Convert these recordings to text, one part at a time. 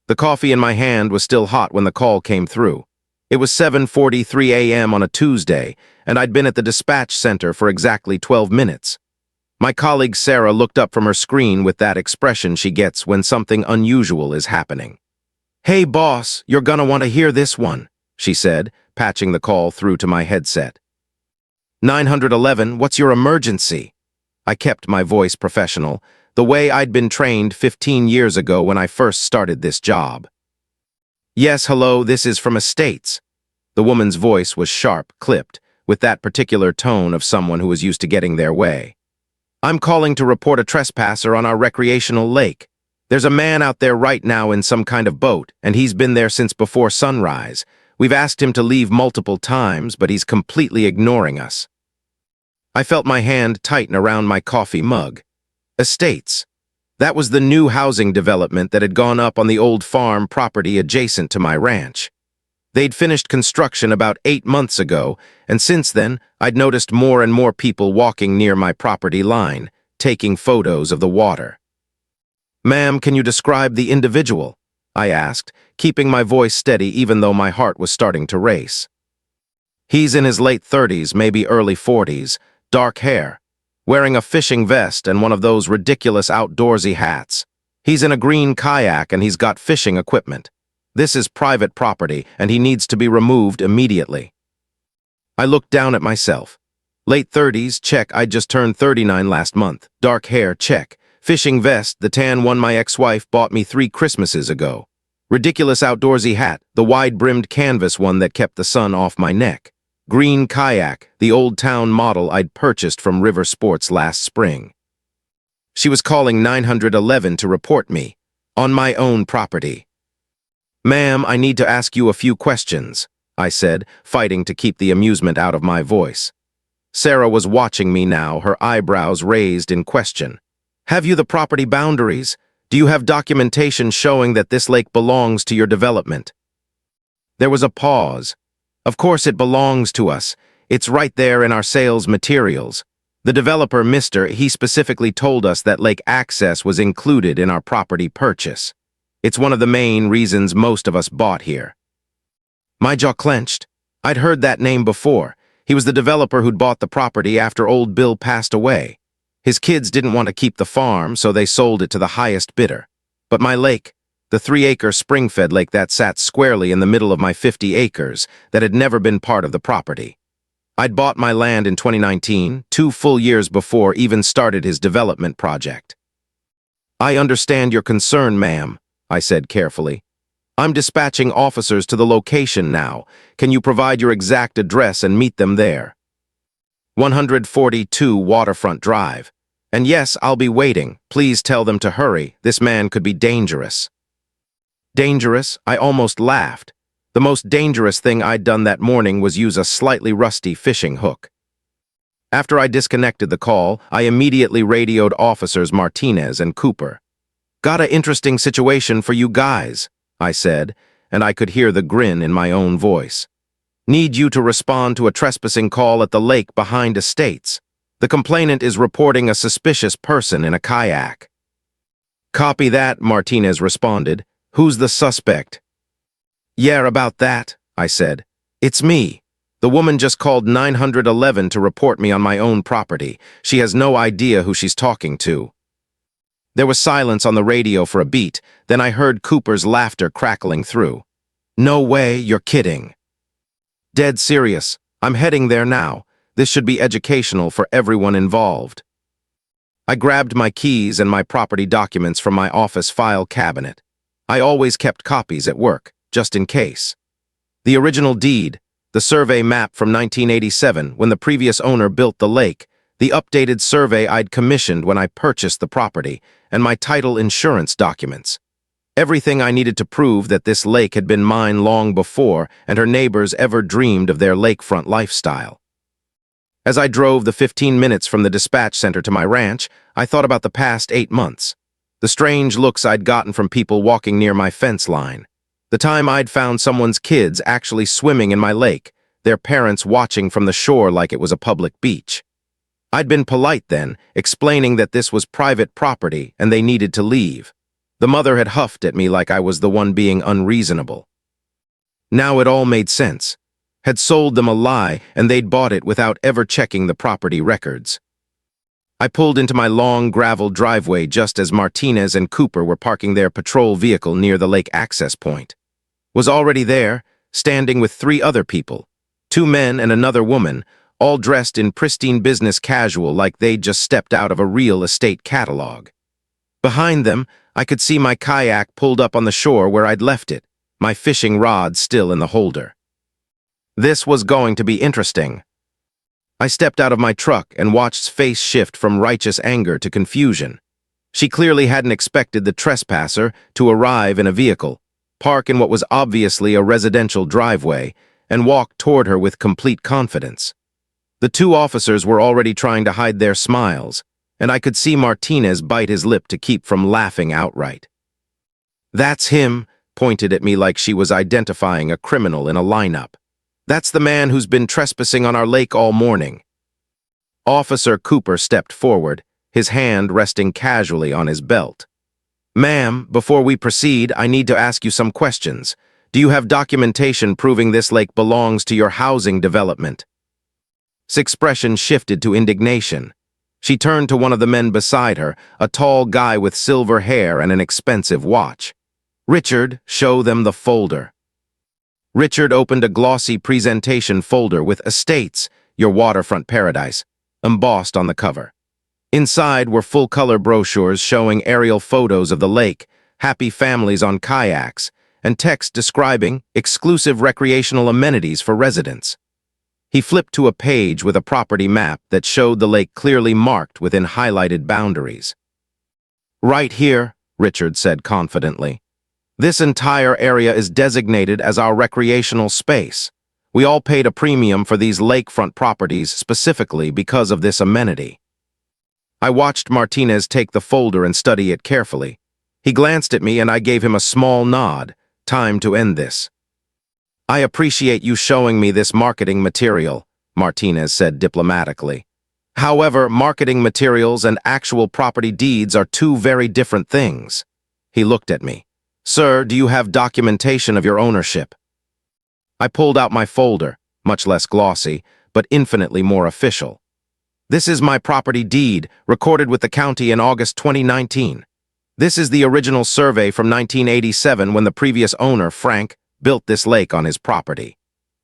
The coffee in my hand was still hot when the call came through. It was 7:43 a.m. on a Tuesday, and I'd been at the dispatch center for exactly 12 minutes. My colleague Sarah looked up from her screen with that expression she gets when something unusual is happening. "Hey, boss, you're gonna want to hear this one," she said, patching the call through to my headset. 911, what's your emergency? I kept my voice professional, the way I'd been trained 15 years ago when I first started this job. "Yes, hello, this is from Estates." The woman's voice was sharp, clipped, with that particular tone of someone who was used to getting their way. "I'm calling to report a trespasser on our recreational lake. There's a man out there right now in some kind of boat, and he's been there since before sunrise. We've asked him to leave multiple times, but he's completely ignoring us." I felt my hand tighten around my coffee mug. Estates. That was the new housing development that had gone up on the old farm property adjacent to my ranch. They'd finished construction about 8 months ago, and since then, I'd noticed more and more people walking near my property line, taking photos of the water. "Ma'am, can you describe the individual?" I asked, keeping my voice steady even though my heart was starting to race. "He's in his late 30s, maybe early 40s, dark hair, wearing a fishing vest and one of those ridiculous outdoorsy hats. He's in a green kayak and he's got fishing equipment. This is private property and he needs to be removed immediately." I looked down at myself. Late 30s, check, I'd just turned 39 last month. Dark hair, check. Fishing vest, the tan one my ex-wife bought me 3 Christmases ago. Ridiculous outdoorsy hat, the wide-brimmed canvas one that kept the sun off my neck. Green kayak, the old town model I'd purchased from River Sports last spring. She was calling 911 to report me, on my own property. "Ma'am, I need to ask you a few questions," I said, fighting to keep the amusement out of my voice. Sarah was watching me now, her eyebrows raised in question. "Have you the property boundaries? Do you have documentation showing that this lake belongs to your development?" There was a pause. "Of course it belongs to us. It's right there in our sales materials. The developer, he specifically told us that lake access was included in our property purchase. It's one of the main reasons most of us bought here." My jaw clenched. I'd heard that name before. He was the developer who'd bought the property after old Bill passed away. His kids didn't want to keep the farm, so they sold it to the highest bidder. But my lake, the 3-acre spring-fed lake that sat squarely in the middle of my 50 acres that had never been part of the property. I'd bought my land in 2019, 2 full years before even started his development project. "I understand your concern, ma'am," I said carefully. "I'm dispatching officers to the location now. Can you provide your exact address and meet them there?" 142 Waterfront Drive. "And yes, I'll be waiting. Please tell them to hurry. This man could be dangerous." Dangerous? I almost laughed. The most dangerous thing I'd done that morning was use a slightly rusty fishing hook. After I disconnected the call, I immediately radioed officers Martinez and Cooper. "Got a interesting situation for you guys," I said, and I could hear the grin in my own voice. "Need you to respond to a trespassing call at the lake behind Estates. The complainant is reporting a suspicious person in a kayak." "Copy that," Martinez responded. "Who's the suspect?" "Yeah, about that," I said. "It's me. The woman just called 911 to report me on my own property. She has no idea who she's talking to." There was silence on the radio for a beat, then I heard Cooper's laughter crackling through. "No way, you're kidding." "Dead serious. I'm heading there now. This should be educational for everyone involved." I grabbed my keys and my property documents from my office file cabinet. I always kept copies at work, just in case. The original deed, the survey map from 1987 when the previous owner built the lake, the updated survey I'd commissioned when I purchased the property, and my title insurance documents. Everything I needed to prove that this lake had been mine long before and her neighbors ever dreamed of their lakefront lifestyle. As I drove the 15 minutes from the dispatch center to my ranch, I thought about the past 8 months. The strange looks I'd gotten from people walking near my fence line. The time I'd found someone's kids actually swimming in my lake, their parents watching from the shore like it was a public beach. I'd been polite then, explaining that this was private property and they needed to leave. The mother had huffed at me like I was the one being unreasonable. Now it all made sense. Had sold them a lie, and they'd bought it without ever checking the property records. I pulled into my long gravel driveway just as Martinez and Cooper were parking their patrol vehicle near the lake access point. Was already there, standing with 3 other people, 2 men and another woman, all dressed in pristine business casual like they'd just stepped out of a real estate catalog. Behind them, I could see my kayak pulled up on the shore where I'd left it, my fishing rod still in the holder. This was going to be interesting. I stepped out of my truck and watched face shift from righteous anger to confusion. She clearly hadn't expected the trespasser to arrive in a vehicle, park in what was obviously a residential driveway, and walk toward her with complete confidence. The 2 officers were already trying to hide their smiles, and I could see Martinez bite his lip to keep from laughing outright. "That's him," pointed at me like she was identifying a criminal in a lineup. "That's the man who's been trespassing on our lake all morning." Officer Cooper stepped forward, his hand resting casually on his belt. "Ma'am, before we proceed, I need to ask you some questions. Do you have documentation proving this lake belongs to your housing development?" His expression shifted to indignation. She turned to one of the men beside her, a tall guy with silver hair and an expensive watch. "Richard, show them the folder." Richard opened a glossy presentation folder with Estates, Your Waterfront Paradise, embossed on the cover. Inside were full-color brochures showing aerial photos of the lake, happy families on kayaks, and text describing exclusive recreational amenities for residents. He flipped to a page with a property map that showed the lake clearly marked within highlighted boundaries. "Right here," Richard said confidently. "This entire area is designated as our recreational space. We all paid a premium for these lakefront properties specifically because of this amenity." I watched Martinez take the folder and study it carefully. He glanced at me and I gave him a small nod. Time to end this. "I appreciate you showing me this marketing material," Martinez said diplomatically. "However, marketing materials and actual property deeds are 2 very different things." He looked at me. "Sir, do you have documentation of your ownership?" I pulled out my folder, much less glossy, but infinitely more official. "This is my property deed, recorded with the county in August 2019. This is the original survey from 1987 when the previous owner, Frank, built this lake on his property.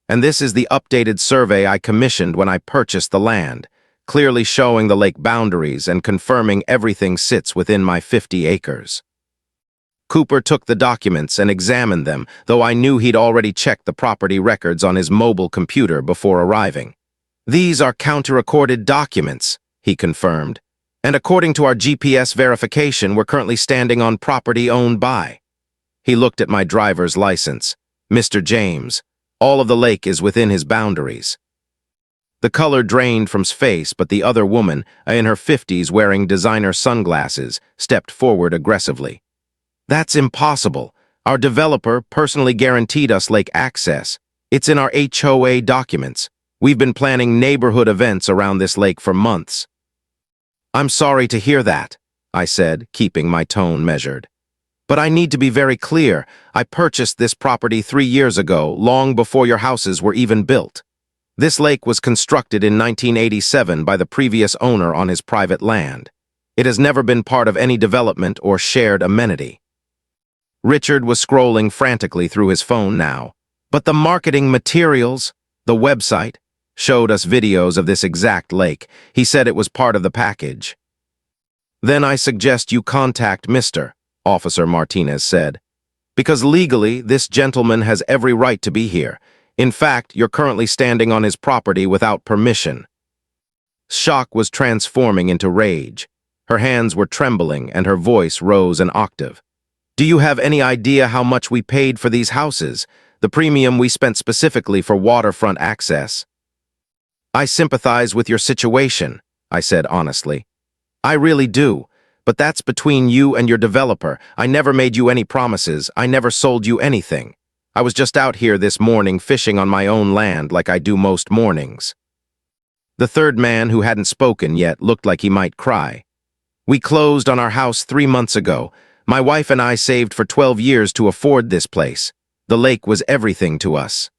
And this is the updated survey I commissioned when I purchased the land, clearly showing the lake boundaries and confirming everything sits within my 50 acres. Cooper took the documents and examined them, though I knew he'd already checked the property records on his mobile computer before arriving. "These are counter-recorded documents," he confirmed, "and according to our GPS verification, we're currently standing on property owned by." He looked at my driver's license. "Mr. James, all of the lake is within his boundaries." The color drained from his face, but the other woman, in her 50s wearing designer sunglasses, stepped forward aggressively. "That's impossible. Our developer personally guaranteed us lake access. It's in our HOA documents. We've been planning neighborhood events around this lake for months." "I'm sorry to hear that," I said, keeping my tone measured. "But I need to be very clear. I purchased this property 3 years ago, long before your houses were even built. This lake was constructed in 1987 by the previous owner on his private land. It has never been part of any development or shared amenity." Richard was scrolling frantically through his phone now. "But the marketing materials, the website, showed us videos of this exact lake. He said it was part of the package." "Then I suggest you contact Mr. Officer Martinez said. "Because legally, this gentleman has every right to be here. In fact, you're currently standing on his property without permission." Shock was transforming into rage. Her hands were trembling and her voice rose an octave. "Do you have any idea how much we paid for these houses? The premium we spent specifically for waterfront access?" "I sympathize with your situation," I said honestly. "I really do. But that's between you and your developer. I never made you any promises. I never sold you anything. I was just out here this morning fishing on my own land like I do most mornings." The third man, who hadn't spoken yet, looked like he might cry. "We closed on our house 3 months ago, My wife and I saved for 12 years to afford this place. The lake was everything to us.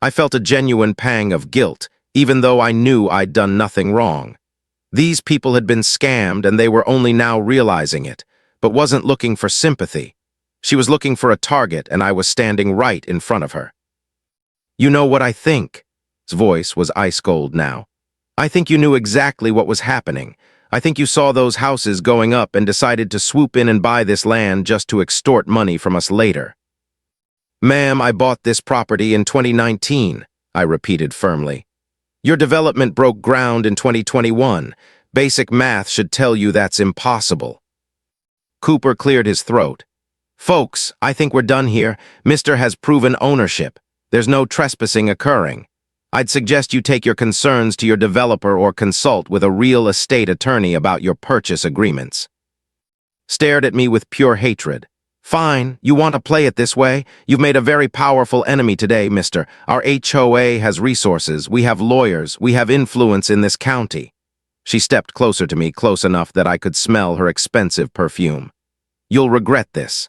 I felt a genuine pang of guilt, even though I knew I'd done nothing wrong. These people had been scammed and they were only now realizing it, but wasn't looking for sympathy. She was looking for a target and I was standing right in front of her. "You know what I think?" His voice was ice cold now. "I think you knew exactly what was happening. I think you saw those houses going up and decided to swoop in and buy this land just to extort money from us later." "Ma'am, I bought this property in 2019, I repeated firmly. "Your development broke ground in 2021. Basic math should tell you that's impossible." Cooper cleared his throat. "Folks, I think we're done here. Mr. has proven ownership. There's no trespassing occurring. I'd suggest you take your concerns to your developer or consult with a real estate attorney about your purchase agreements." Stared at me with pure hatred. "Fine, you want to play it this way? You've made a very powerful enemy today, mister. Our HOA has resources, we have lawyers, we have influence in this county." She stepped closer to me, close enough that I could smell her expensive perfume. "You'll regret this."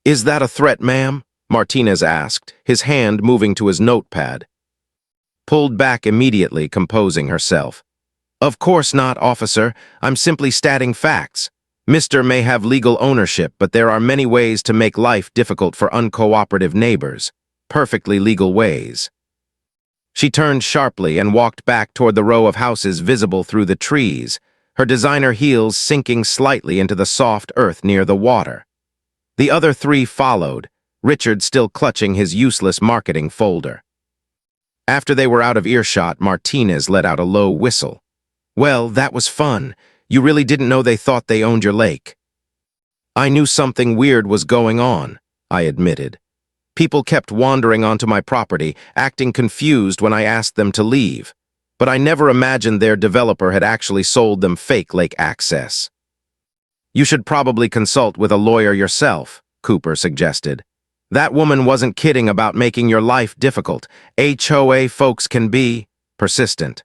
"Is that a threat, ma'am?" Martinez asked, his hand moving to his notepad. Pulled back immediately, composing herself. "Of course not, officer. I'm simply stating facts. Mr. may have legal ownership, but there are many ways to make life difficult for uncooperative neighbors. Perfectly legal ways." She turned sharply and walked back toward the row of houses visible through the trees, her designer heels sinking slightly into the soft earth near the water. The other three followed, Richard still clutching his useless marketing folder. After they were out of earshot, Martinez let out a low whistle. "Well, that was fun. You really didn't know they thought they owned your lake." "I knew something weird was going on," I admitted. "People kept wandering onto my property, acting confused when I asked them to leave. But I never imagined their developer had actually sold them fake lake access." "You should probably consult with a lawyer yourself," Cooper suggested. "That woman wasn't kidding about making your life difficult. HOA folks can be persistent."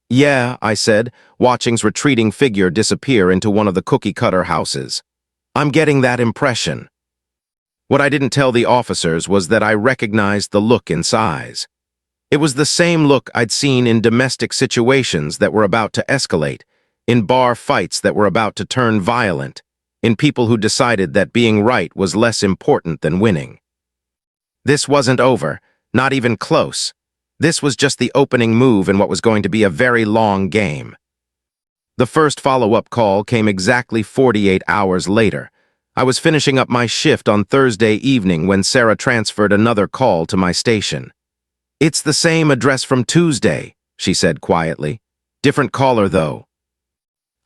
"Yeah," I said, watching his retreating figure disappear into one of the cookie-cutter houses. "I'm getting that impression." What I didn't tell the officers was that I recognized the look in his eyes. It was the same look I'd seen in domestic situations that were about to escalate, in bar fights that were about to turn violent, in people who decided that being right was less important than winning. This wasn't over, not even close. This was just the opening move in what was going to be a very long game. The first follow-up call came exactly 48 hours later. I was finishing up my shift on Thursday evening when Sarah transferred another call to my station. "It's the same address from Tuesday," she said quietly. "Different caller, though."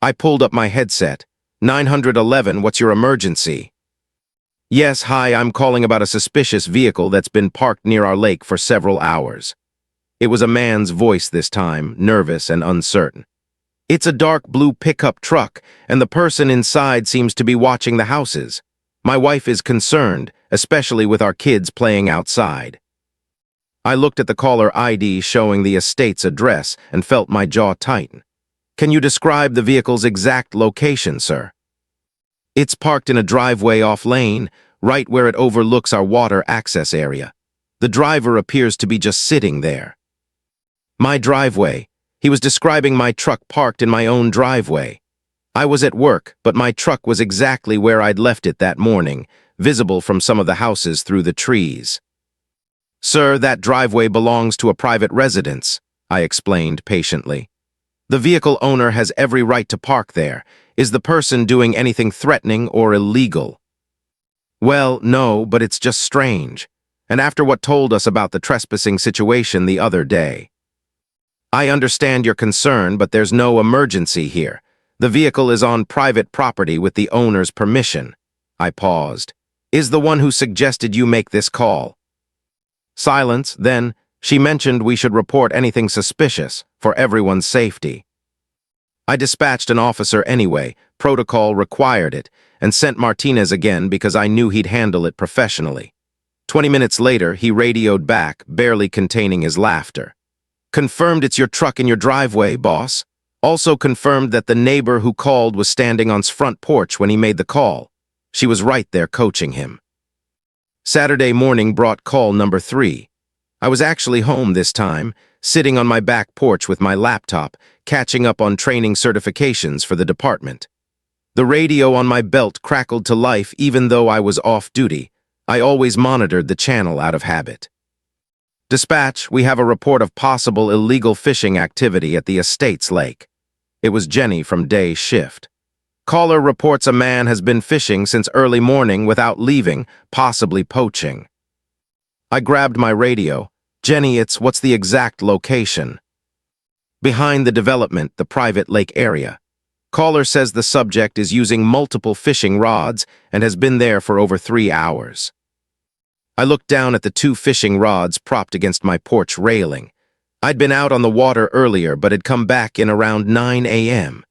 I pulled up my headset. 911, what's your emergency?" "Yes, hi, I'm calling about a suspicious vehicle that's been parked near our lake for several hours." It was a man's voice this time, nervous and uncertain. "It's a dark blue pickup truck, and the person inside seems to be watching the houses. My wife is concerned, especially with our kids playing outside." I looked at the caller ID showing the estate's address and felt my jaw tighten. "Can you describe the vehicle's exact location, sir?" "It's parked in a driveway off-lane, right where it overlooks our water access area. The driver appears to be just sitting there." "My driveway." He was describing my truck parked in my own driveway. I was at work, but my truck was exactly where I'd left it that morning, visible from some of the houses through the trees. "Sir, that driveway belongs to a private residence," I explained patiently. "The vehicle owner has every right to park there. Is the person doing anything threatening or illegal?" "Well, no, but it's just strange. And after what told us about the trespassing situation the other day." "I understand your concern, but there's no emergency here. The vehicle is on private property with the owner's permission." I paused. "Is the one who suggested you make this call?" Silence, then she mentioned we should report anything suspicious for everyone's safety. I dispatched an officer anyway, protocol required it, and sent Martinez again because I knew he'd handle it professionally. 20 minutes later, he radioed back, barely containing his laughter. "Confirmed it's your truck in your driveway, boss. Also confirmed that the neighbor who called was standing on his front porch when he made the call. She was right there coaching him. Saturday morning brought call number 3. I was actually home this time, sitting on my back porch with my laptop, catching up on training certifications for the department. The radio on my belt crackled to life even though I was off duty. I always monitored the channel out of habit. Dispatch, we have a report of possible illegal fishing activity at the estate's lake. It was Jenny from day shift. Caller reports a man has been fishing since early morning without leaving, possibly poaching. I grabbed my radio. Jenny, what's the exact location? Behind the development, the private lake area. Caller says the subject is using multiple fishing rods and has been there for over 3 hours. I looked down at the 2 fishing rods propped against my porch railing. I'd been out on the water earlier but had come back in around 9 a.m.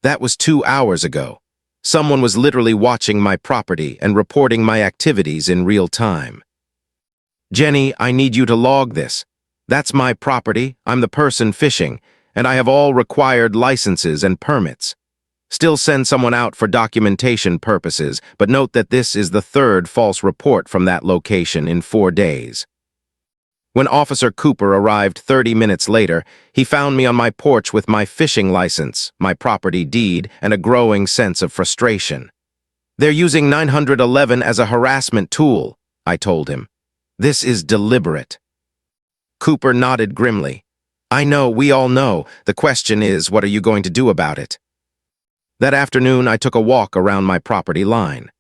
That was 2 hours ago. Someone was literally watching my property and reporting my activities in real time. Jenny, I need you to log this. That's my property, I'm the person fishing, and I have all required licenses and permits. Still send someone out for documentation purposes, but note that this is the 3rd false report from that location in 4 days. When Officer Cooper arrived 30 minutes later, he found me on my porch with my fishing license, my property deed, and a growing sense of frustration. They're using 911 as a harassment tool, I told him. This is deliberate. Cooper nodded grimly. I know, we all know. The question is, what are you going to do about it? That afternoon, I took a walk around my property line.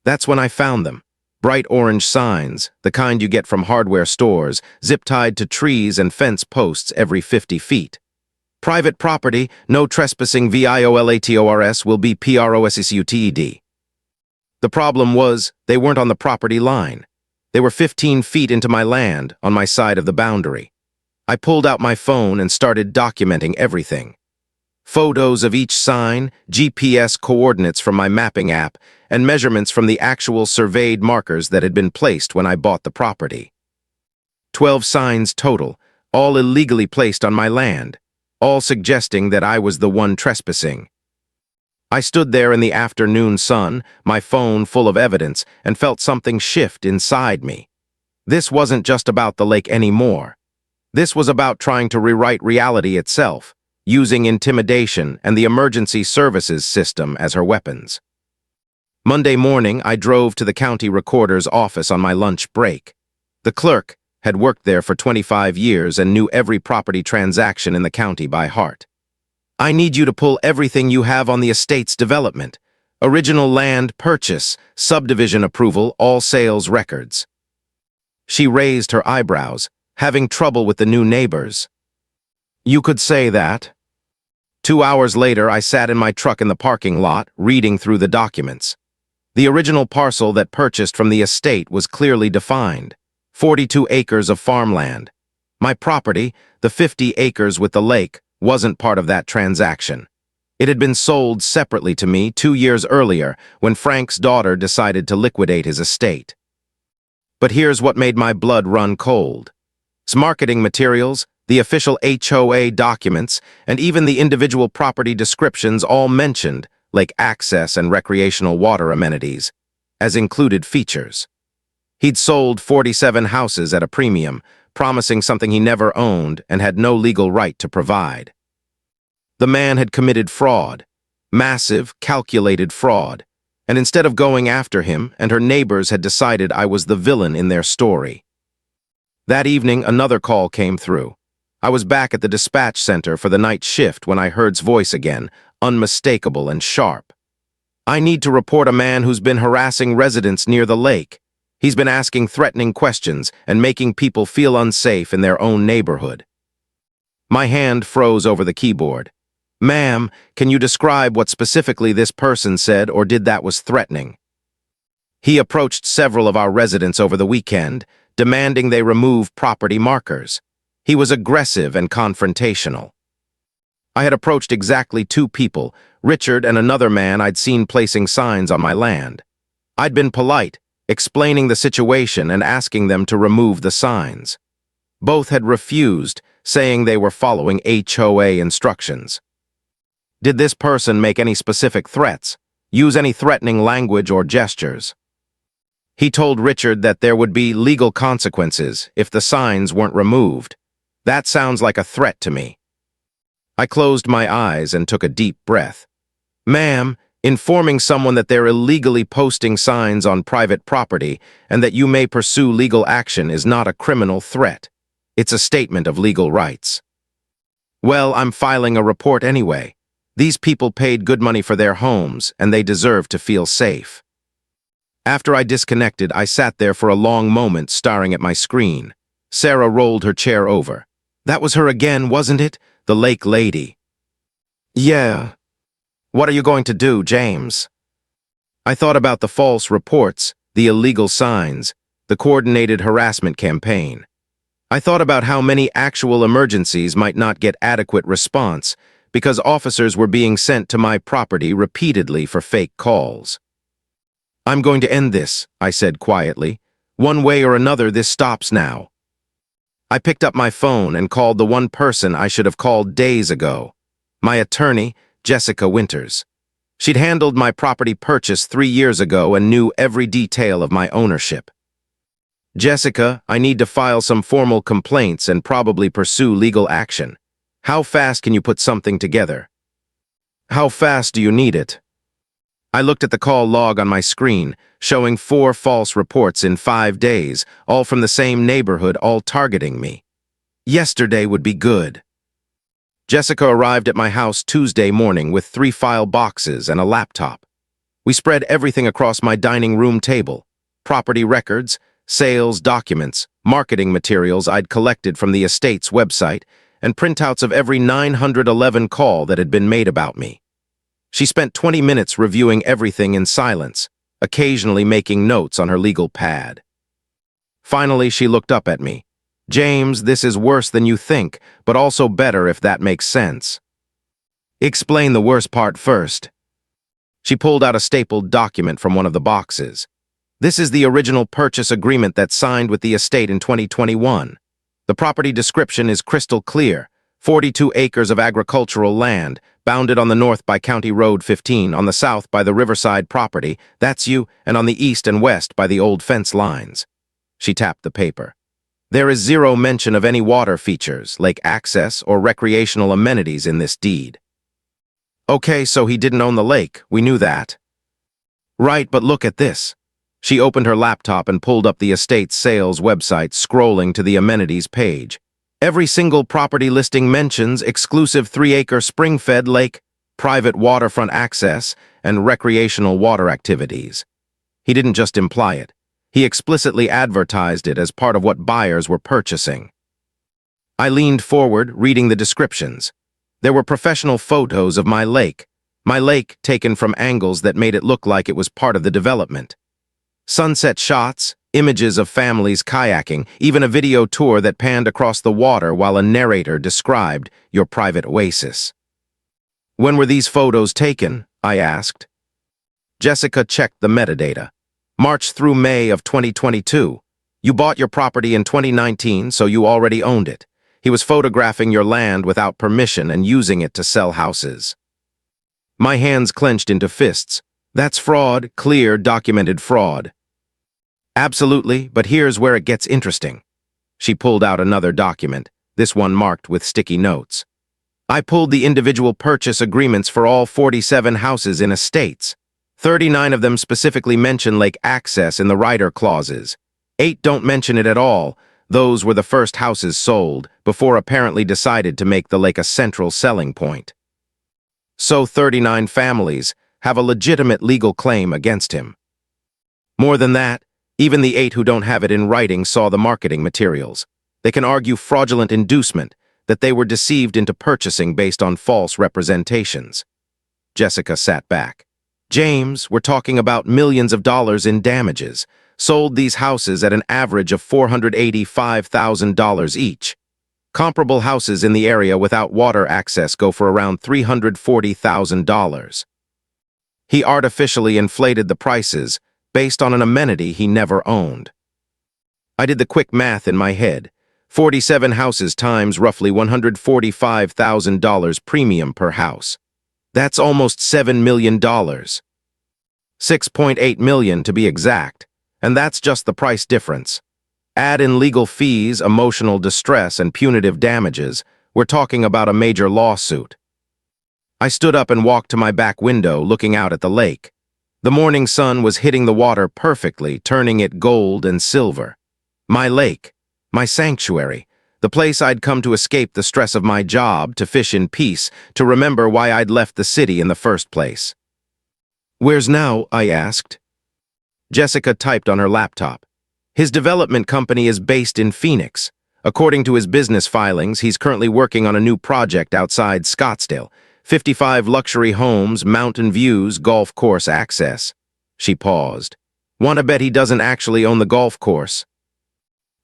That's when I found them. Bright orange signs, the kind you get from hardware stores, zip-tied to trees and fence posts every 50 feet. Private property, no trespassing VIOLATORS will be PROSSUTED. The problem was, they weren't on the property line. They were 15 feet into my land, on my side of the boundary. I pulled out my phone and started documenting everything. Photos of each sign, GPS coordinates from my mapping app, and measurements from the actual surveyed markers that had been placed when I bought the property. 12 signs total, all illegally placed on my land, all suggesting that I was the one trespassing. I stood there in the afternoon sun, my phone full of evidence, and felt something shift inside me. This wasn't just about the lake anymore. This was about trying to rewrite reality itself, using intimidation and the emergency services system as her weapons. Monday morning, I drove to the county recorder's office on my lunch break. The clerk had worked there for 25 years and knew every property transaction in the county by heart. I need you to pull everything you have on the estate's development. Original land purchase, subdivision approval, all sales records. She raised her eyebrows, having trouble with the new neighbors. You could say that. 2 hours later, I sat in my truck in the parking lot, reading through the documents. The original parcel that purchased from the estate was clearly defined. 42 acres of farmland. My property, the 50 acres with the lake, wasn't part of that transaction. It had been sold separately to me 2 years earlier when Frank's daughter decided to liquidate his estate. But here's what made my blood run cold. Its marketing materials, the official HOA documents, and even the individual property descriptions all mentioned lake access and recreational water amenities as included features. He'd sold 47 houses at a premium, promising something he never owned and had no legal right to provide. The man had committed fraud, massive, calculated fraud, and instead of going after him, and her neighbors had decided I was the villain in their story. That evening, another call came through. I was back at the dispatch center for the night shift when I heard his voice again, unmistakable and sharp. I need to report a man who's been harassing residents near the lake. He's been asking threatening questions and making people feel unsafe in their own neighborhood. My hand froze over the keyboard. Ma'am, can you describe what specifically this person said or did that was threatening? He approached several of our residents over the weekend, demanding they remove property markers. He was aggressive and confrontational. I had approached exactly 2 people, Richard and another man I'd seen placing signs on my land. I'd been polite, explaining the situation and asking them to remove the signs. Both had refused, saying they were following HOA instructions. Did this person make any specific threats? Use any threatening language or gestures? He told Richard that there would be legal consequences if the signs weren't removed. That sounds like a threat to me. I closed my eyes and took a deep breath. Ma'am, informing someone that they're illegally posting signs on private property and that you may pursue legal action is not a criminal threat. It's a statement of legal rights. Well, I'm filing a report anyway. These people paid good money for their homes, and they deserve to feel safe. After I disconnected, I sat there for a long moment staring at my screen. Sarah rolled her chair over. That was her again, wasn't it? The lake lady. Yeah. What are you going to do, James? I thought about the false reports, the illegal signs, the coordinated harassment campaign. I thought about how many actual emergencies might not get adequate response because officers were being sent to my property repeatedly for fake calls. I'm going to end this, I said quietly. One way or another, this stops now. I picked up my phone and called the one person I should have called days ago. My attorney, Jessica Winters. She'd handled my property purchase 3 years ago and knew every detail of my ownership. Jessica, I need to file some formal complaints and probably pursue legal action. How fast can you put something together? How fast do you need it? I looked at the call log on my screen, showing 4 false reports in 5 days, all from the same neighborhood, all targeting me. Yesterday would be good. Jessica arrived at my house Tuesday morning with 3 file boxes and a laptop. We spread everything across my dining room table: property records, sales documents, marketing materials I'd collected from the estate's website, and printouts of every 911 call that had been made about me. She spent 20 minutes reviewing everything in silence, occasionally making notes on her legal pad. Finally, she looked up at me. James, this is worse than you think, but also better if that makes sense. Explain the worst part first. She pulled out a stapled document from one of the boxes. This is the original purchase agreement that's signed with the estate in 2021. The property description is crystal clear: 42 acres of agricultural land, bounded on the north by County Road 15, on the south by the Riverside property, that's you, and on the east and west by the old fence lines. She tapped the paper. There is zero mention of any water features, lake access, or recreational amenities in this deed. Okay, so he didn't own the lake, we knew that. Right, but look at this. She opened her laptop and pulled up the estate's sales website, scrolling to the amenities page. Every single property listing mentions exclusive 3-acre spring-fed lake, private waterfront access, and recreational water activities. He didn't just imply it. He explicitly advertised it as part of what buyers were purchasing. I leaned forward, reading the descriptions. There were professional photos of my lake taken from angles that made it look like it was part of the development. Sunset shots, images of families kayaking, even a video tour that panned across the water while a narrator described your private oasis. When were these photos taken? I asked. Jessica checked the metadata. March through May of 2022. You bought your property in 2019, so you already owned it. He was photographing your land without permission and using it to sell houses. My hands clenched into fists. That's fraud, clear, documented fraud. Absolutely, but here's where it gets interesting. She pulled out another document, this one marked with sticky notes. I pulled the individual purchase agreements for all 47 houses in estates. 39 of them specifically mention lake access in the rider clauses. 8 don't mention it at all. Those were the first houses sold, before apparently decided to make the lake a central selling point. So 39 families have a legitimate legal claim against him. More than that, even the 8 who don't have it in writing saw the marketing materials. They can argue fraudulent inducement, that they were deceived into purchasing based on false representations. Jessica sat back. James, we're talking about millions of dollars in damages, sold these houses at an average of $485,000 each. Comparable houses in the area without water access go for around $340,000. He artificially inflated the prices based on an amenity he never owned. I did the quick math in my head. 47 houses times roughly $145,000 premium per house. That's almost $7 million. 6.8 million to be exact. And that's just the price difference. Add in legal fees, emotional distress, and punitive damages, we're talking about a major lawsuit. I stood up and walked to my back window, looking out at the lake. The morning sun was hitting the water perfectly, turning it gold and silver. My lake, my sanctuary, the place I'd come to escape the stress of my job, to fish in peace, to remember why I'd left the city in the first place. "Where's now?" I asked. Jessica typed on her laptop. His development company is based in Phoenix. According to his business filings, he's currently working on a new project outside Scottsdale. 55 luxury homes, mountain views, golf course access. She paused. Want to bet he doesn't actually own the golf course?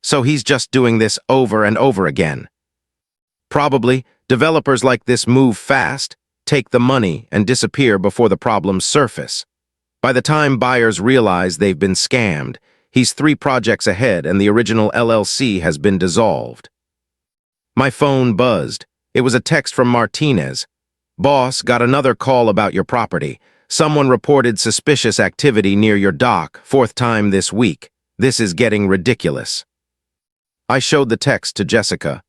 So he's just doing this over and over again. Probably. Developers like this move fast, take the money, and disappear before the problems surface. By the time buyers realize they've been scammed, he's 3 projects ahead and the original LLC has been dissolved. My phone buzzed. It was a text from Martinez. "Boss, got another call about your property. Someone reported suspicious activity near your dock, 4th time this week. This is getting ridiculous." I showed the text to Jessica.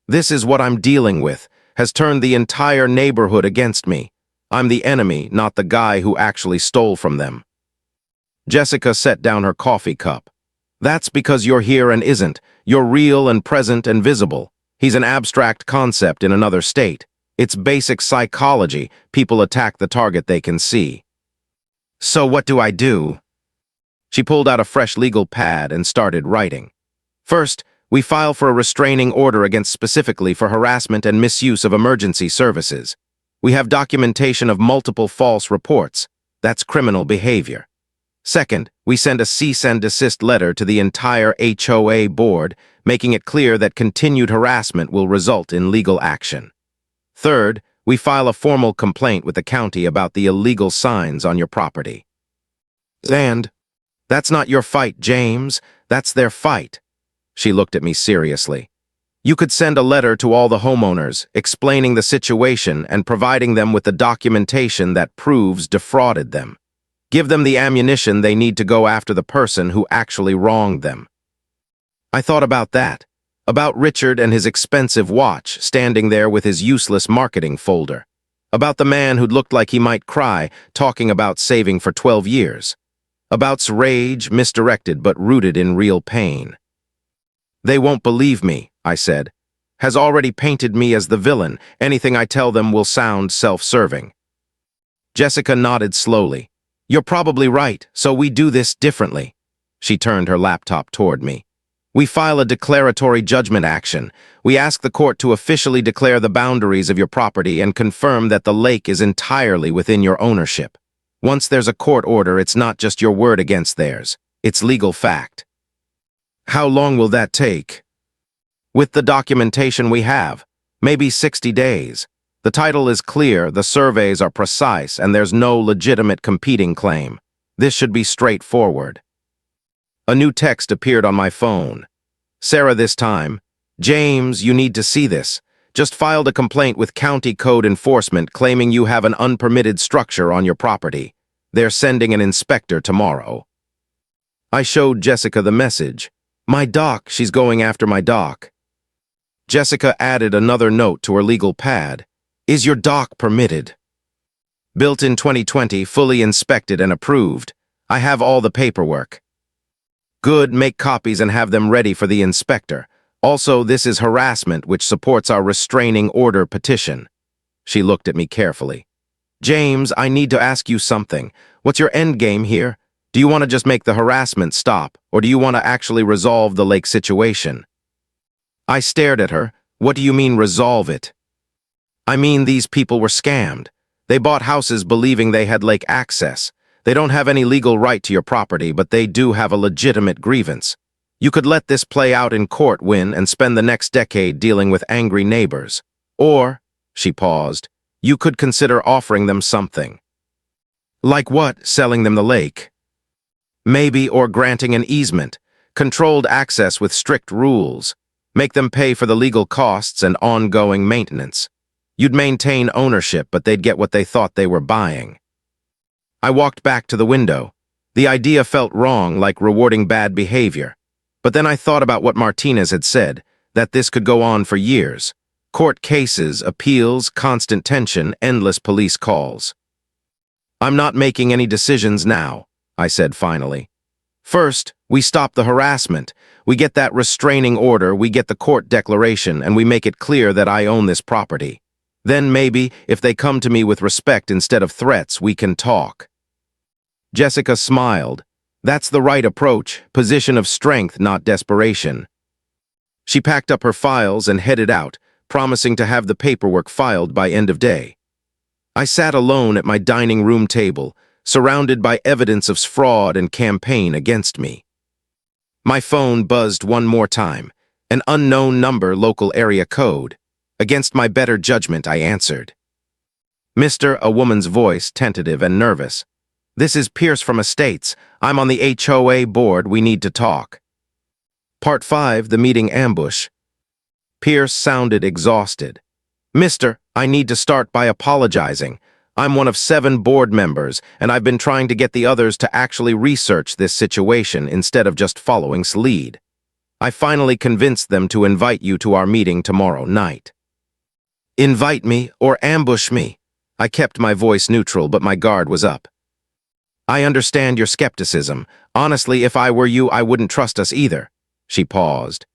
"This is what I'm dealing with, has turned the entire neighborhood against me. I'm the enemy, not the guy who actually stole from them." Jessica set down her coffee cup. "That's because you're here and isn't. You're real and present and visible. He's an abstract concept in another state. It's basic psychology. People attack the target they can see." "So what do I do?" She pulled out a fresh legal pad and started writing. "First, we file for a restraining order against specifically for harassment and misuse of emergency services. We have documentation of multiple false reports. That's criminal behavior. Second, we send a cease and desist letter to the entire HOA board, making it clear that continued harassment will result in legal action. Third, we file a formal complaint with the county about the illegal signs on your property." "And that's not your fight, James. That's their fight." She looked at me seriously. "You could send a letter to all the homeowners, explaining the situation and providing them with the documentation that proves defrauded them. Give them the ammunition they need to go after the person who actually wronged them." I thought about that. About Richard and his expensive watch, standing there with his useless marketing folder. About the man who'd looked like he might cry, talking about saving for 12 years. About's rage, misdirected but rooted in real pain. "They won't believe me," I said. "Has already painted me as the villain. Anything I tell them will sound self-serving." Jessica nodded slowly. "You're probably right, so we do this differently." She turned her laptop toward me. "We file a declaratory judgment action. We ask the court to officially declare the boundaries of your property and confirm that the lake is entirely within your ownership. Once there's a court order, it's not just your word against theirs. It's legal fact." "How long will that take?" "With the documentation we have, maybe 60 days. The title is clear, the surveys are precise, and there's no legitimate competing claim. This should be straightforward." A new text appeared on my phone. Sarah this time. "James, you need to see this. Just filed a complaint with county code enforcement claiming you have an unpermitted structure on your property. They're sending an inspector tomorrow." I showed Jessica the message. "My dock, she's going after my dock." Jessica added another note to her legal pad. "Is your dock permitted?" "Built in 2020, fully inspected and approved. I have all the paperwork." "Good, make copies and have them ready for the inspector. Also, this is harassment, which supports our restraining order petition." She looked at me carefully. "James, I need to ask you something. What's your end game here? Do you want to just make the harassment stop, or do you want to actually resolve the lake situation?" I stared at her. "What do you mean, resolve it?" "I mean, these people were scammed. They bought houses believing they had lake access. They don't have any legal right to your property, but they do have a legitimate grievance. You could let this play out in court, win, and spend the next decade dealing with angry neighbors. Or," she paused, "you could consider offering them something." "Like what? Selling them the lake?" "Maybe, or granting an easement. Controlled access with strict rules. Make them pay for the legal costs and ongoing maintenance. You'd maintain ownership, but they'd get what they thought they were buying. I walked back to the window. The idea felt wrong, like rewarding bad behavior. But then I thought about what Martinez had said, that this could go on for years. Court cases, appeals, constant tension, endless police calls. I'm not making any decisions now, I said finally. First, we stop the harassment. We get that restraining order, we get the court declaration, and we make it clear that I own this property. Then maybe, if they come to me with respect instead of threats, we can talk. Jessica smiled. That's the right approach, position of strength, not desperation. She packed up her files and headed out, promising to have the paperwork filed by end of day. I sat alone at my dining room table, surrounded by evidence of fraud and campaign against me. My phone buzzed one more time, an unknown number, local area code. Against my better judgment, I answered. "Mr. A woman's voice, tentative and nervous. "This is Pierce from Estates. I'm on the HOA board. We need to talk." Part 5, the meeting ambush. Pierce sounded exhausted. "Mister, I need to start by apologizing. I'm one of 7 board members, and I've been trying to get the others to actually research this situation instead of just following's lead. I finally convinced them to invite you to our meeting tomorrow night." "Invite me or ambush me?" I kept my voice neutral, but my guard was up. "I understand your skepticism. Honestly, if I were you, I wouldn't trust us either." She paused.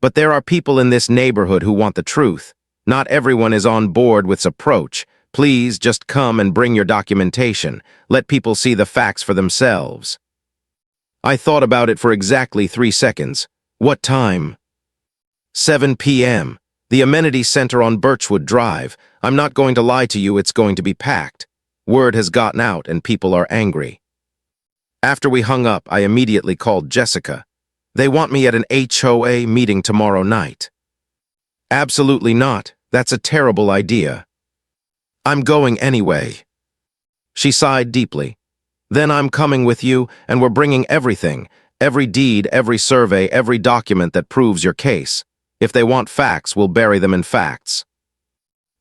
"But there are people in this neighborhood who want the truth. Not everyone is on board with this approach. Please just come and bring your documentation. Let people see the facts for themselves." I thought about it for exactly 3 seconds. "What time?" 7 p.m. The amenity center on Birchwood Drive. I'm not going to lie to you, it's going to be packed. Word has gotten out and people are angry. After we hung up, I immediately called Jessica. "They want me at an HOA meeting tomorrow night." "Absolutely not. That's a terrible idea." "I'm going anyway." She sighed deeply. "Then I'm coming with you, and we're bringing everything, every deed, every survey, every document that proves your case. If they want facts, we'll bury them in facts."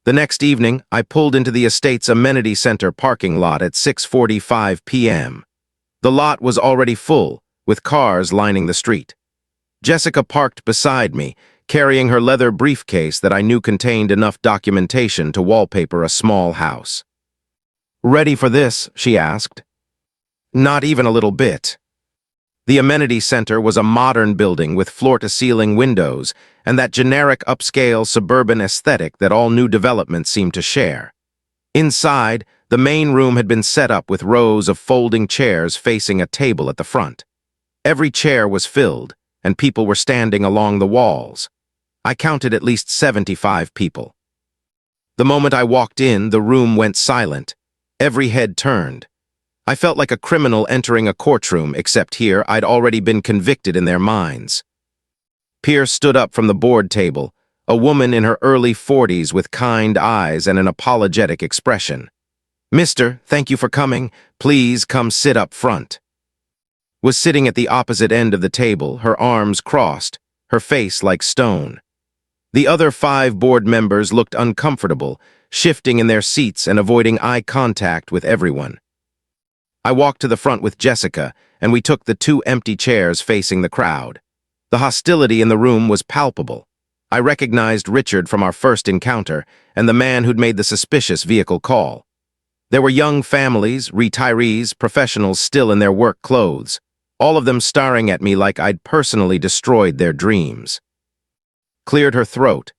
The next evening, I pulled into the estate's amenity center parking lot at 6:45 p.m. The lot was already full, with cars lining the street. Jessica parked beside me, carrying her leather briefcase that I knew contained enough documentation to wallpaper a small house. "Ready for this?" she asked. "Not even a little bit." The amenity center was a modern building with floor-to-ceiling windows and that generic upscale suburban aesthetic that all new developments seem to share. Inside, the main room had been set up with rows of folding chairs facing a table at the front. Every chair was filled, and people were standing along the walls. I counted at least 75 people. The moment I walked in, the room went silent. Every head turned. I felt like a criminal entering a courtroom, except here I'd already been convicted in their minds. Pierce stood up from the board table, a woman in her early 40s with kind eyes and an apologetic expression. "Mister, thank you for coming. Please come sit up front." Was sitting at the opposite end of the table, her arms crossed, her face like stone. The other 5 board members looked uncomfortable, shifting in their seats and avoiding eye contact with everyone. I walked to the front with Jessica, and we took the 2 empty chairs facing the crowd. The hostility in the room was palpable. I recognized Richard from our first encounter and the man who'd made the suspicious vehicle call. There were young families, retirees, professionals still in their work clothes, all of them staring at me like I'd personally destroyed their dreams. Cleared her throat.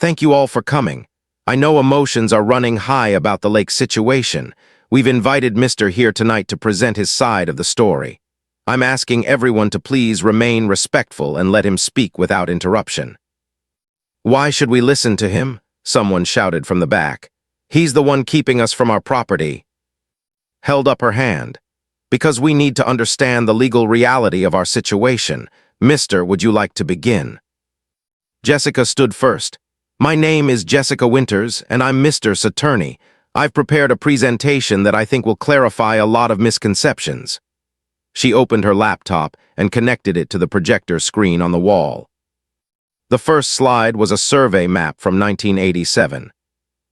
"Thank you all for coming. I know emotions are running high about the lake situation. We've invited Mr. here tonight to present his side of the story. I'm asking everyone to please remain respectful and let him speak without interruption." "Why should we listen to him?" someone shouted from the back. "He's the one keeping us from our property." Held up her hand. "Because we need to understand the legal reality of our situation. Mister, would you like to begin?" Jessica stood first. "My name is Jessica Winters, and I'm Mr.'s attorney. I've prepared a presentation that I think will clarify a lot of misconceptions." She opened her laptop and connected it to the projector screen on the wall. The first slide was a survey map from 1987.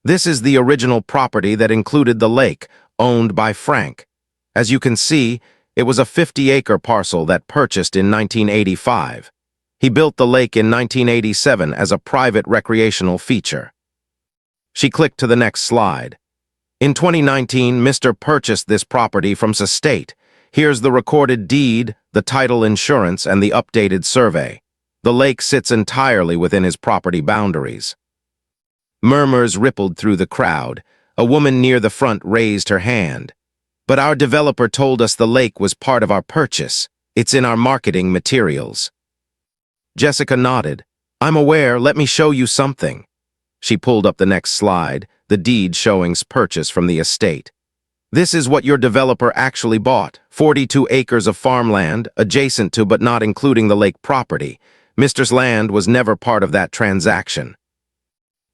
This is the original property that included the lake, owned by Frank. As you can see, it was a 50-acre parcel that purchased in 1985. He built the lake in 1987 as a private recreational feature. She clicked to the next slide. In 2019, Mr. purchased this property from his estate. Here's the recorded deed, the title insurance, and the updated survey. The lake sits entirely within his property boundaries. Murmurs rippled through the crowd. A woman near the front raised her hand. But our developer told us the lake was part of our purchase. It's in our marketing materials. Jessica nodded. I'm aware, let me show you something. She pulled up the next slide, the deed showing's purchase from the estate. This is what your developer actually bought, 42 acres of farmland, adjacent to but not including the lake property. Mr.'s land was never part of that transaction.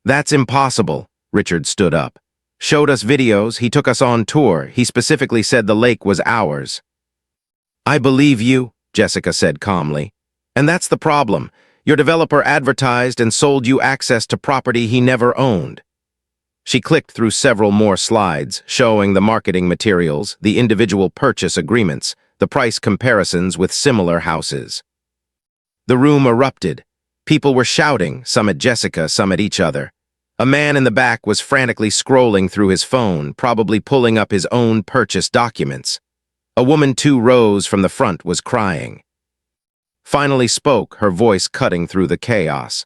That's impossible, Richard stood up. Showed us videos, he took us on tour, he specifically said the lake was ours. I believe you, Jessica said calmly. And that's the problem. Your developer advertised and sold you access to property he never owned. She clicked through several more slides, showing the marketing materials, the individual purchase agreements, the price comparisons with similar houses. The room erupted. People were shouting, some at Jessica, some at each other. A man in the back was frantically scrolling through his phone, probably pulling up his own purchase documents. A woman 2 rows from the front was crying. Finally spoke, her voice cutting through the chaos.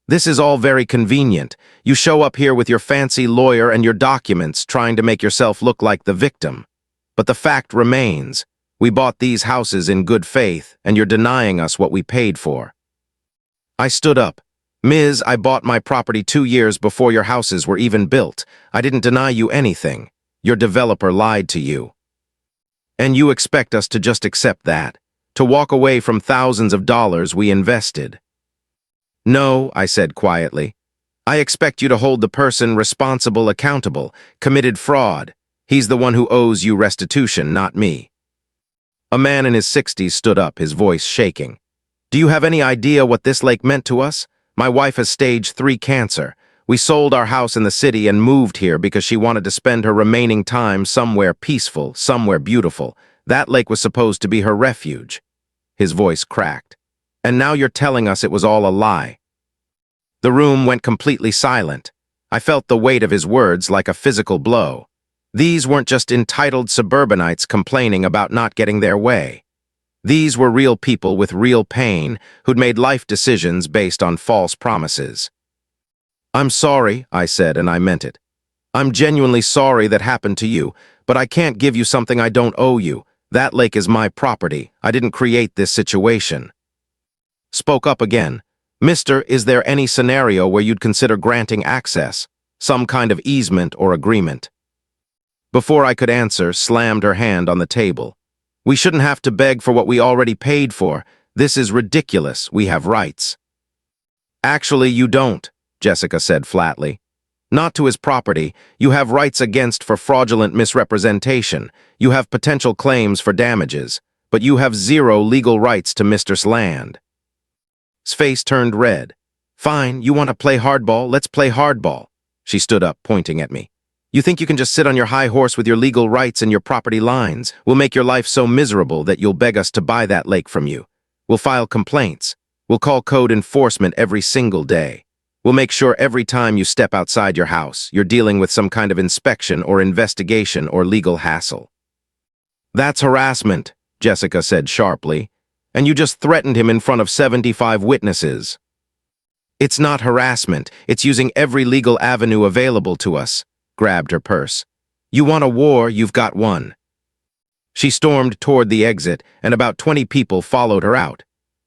This is all very convenient. You show up here with your fancy lawyer and your documents, trying to make yourself look like the victim. But the fact remains, we bought these houses in good faith, and you're denying us what we paid for. I stood up. Ms., I bought my property 2 years before your houses were even built. I didn't deny you anything. Your developer lied to you. And you expect us to just accept that, to walk away from thousands of dollars we invested. No, I said quietly. I expect you to hold the person responsible accountable, committed fraud. He's the one who owes you restitution, not me. A man in his 60s stood up, his voice shaking. Do you have any idea what this lake meant to us? My wife has stage 3 cancer. We sold our house in the city and moved here because she wanted to spend her remaining time somewhere peaceful, somewhere beautiful. That lake was supposed to be her refuge. His voice cracked. And now you're telling us it was all a lie. The room went completely silent. I felt the weight of his words like a physical blow. These weren't just entitled suburbanites complaining about not getting their way. These were real people with real pain who'd made life decisions based on false promises. I'm sorry, I said, and I meant it. I'm genuinely sorry that happened to you, but I can't give you something I don't owe you. That lake is my property. I didn't create this situation. Spoke up again. Mister, is there any scenario where you'd consider granting access, some kind of easement or agreement? Before I could answer, slammed her hand on the table. We shouldn't have to beg for what we already paid for. This is ridiculous. We have rights. Actually, you don't, Jessica said flatly. Not to his property. You have rights against for fraudulent misrepresentation. You have potential claims for damages, but you have 0 legal rights to Mr.'s land. His face turned red. Fine, you want to play hardball? Let's play hardball. She stood up, pointing at me. You think you can just sit on your high horse with your legal rights and your property lines? We'll make your life so miserable that you'll beg us to buy that lake from you. We'll file complaints. We'll call code enforcement every single day. We'll make sure every time you step outside your house, you're dealing with some kind of inspection or investigation or legal hassle. That's harassment, Jessica said sharply. And you just threatened him in front of 75 witnesses. It's not harassment. It's using every legal avenue available to us. Grabbed her purse. You want a war, you've got one. She stormed toward the exit, and about 20 people followed her out.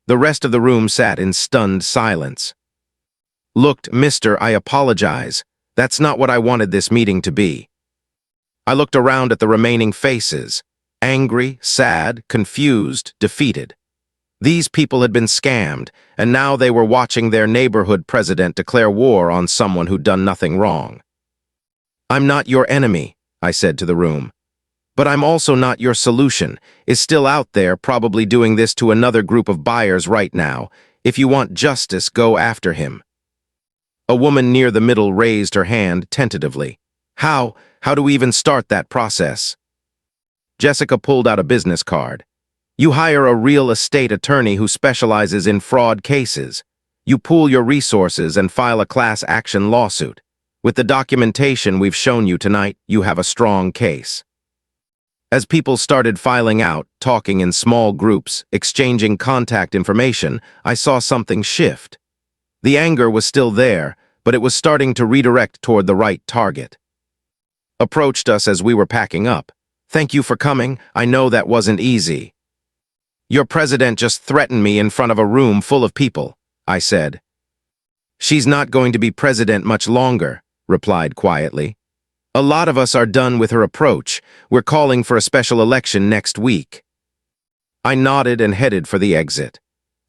The rest of the room sat in stunned silence. Looked, Mister, I apologize. That's not what I wanted this meeting to be. I looked around at the remaining faces. Angry, sad, confused, defeated. These people had been scammed, and now they were watching their neighborhood president declare war on someone who'd done nothing wrong. I'm not your enemy, I said to the room. But I'm also not your solution. Is still out there, probably doing this to another group of buyers right now. If you want justice, go after him. A woman near the middle raised her hand tentatively. How do we even start that process? Jessica pulled out a business card. You hire a real estate attorney who specializes in fraud cases. You pool your resources and file a class action lawsuit. With the documentation we've shown you tonight, you have a strong case. As people started filing out, talking in small groups, exchanging contact information, I saw something shift. The anger was still there, but it was starting to redirect toward the right target. Approached us as we were packing up. Thank you for coming. I know that wasn't easy. Your president just threatened me in front of a room full of people, I said. She's not going to be president much longer, replied quietly. A lot of us are done with her approach. We're calling for a special election next week. I nodded and headed for the exit.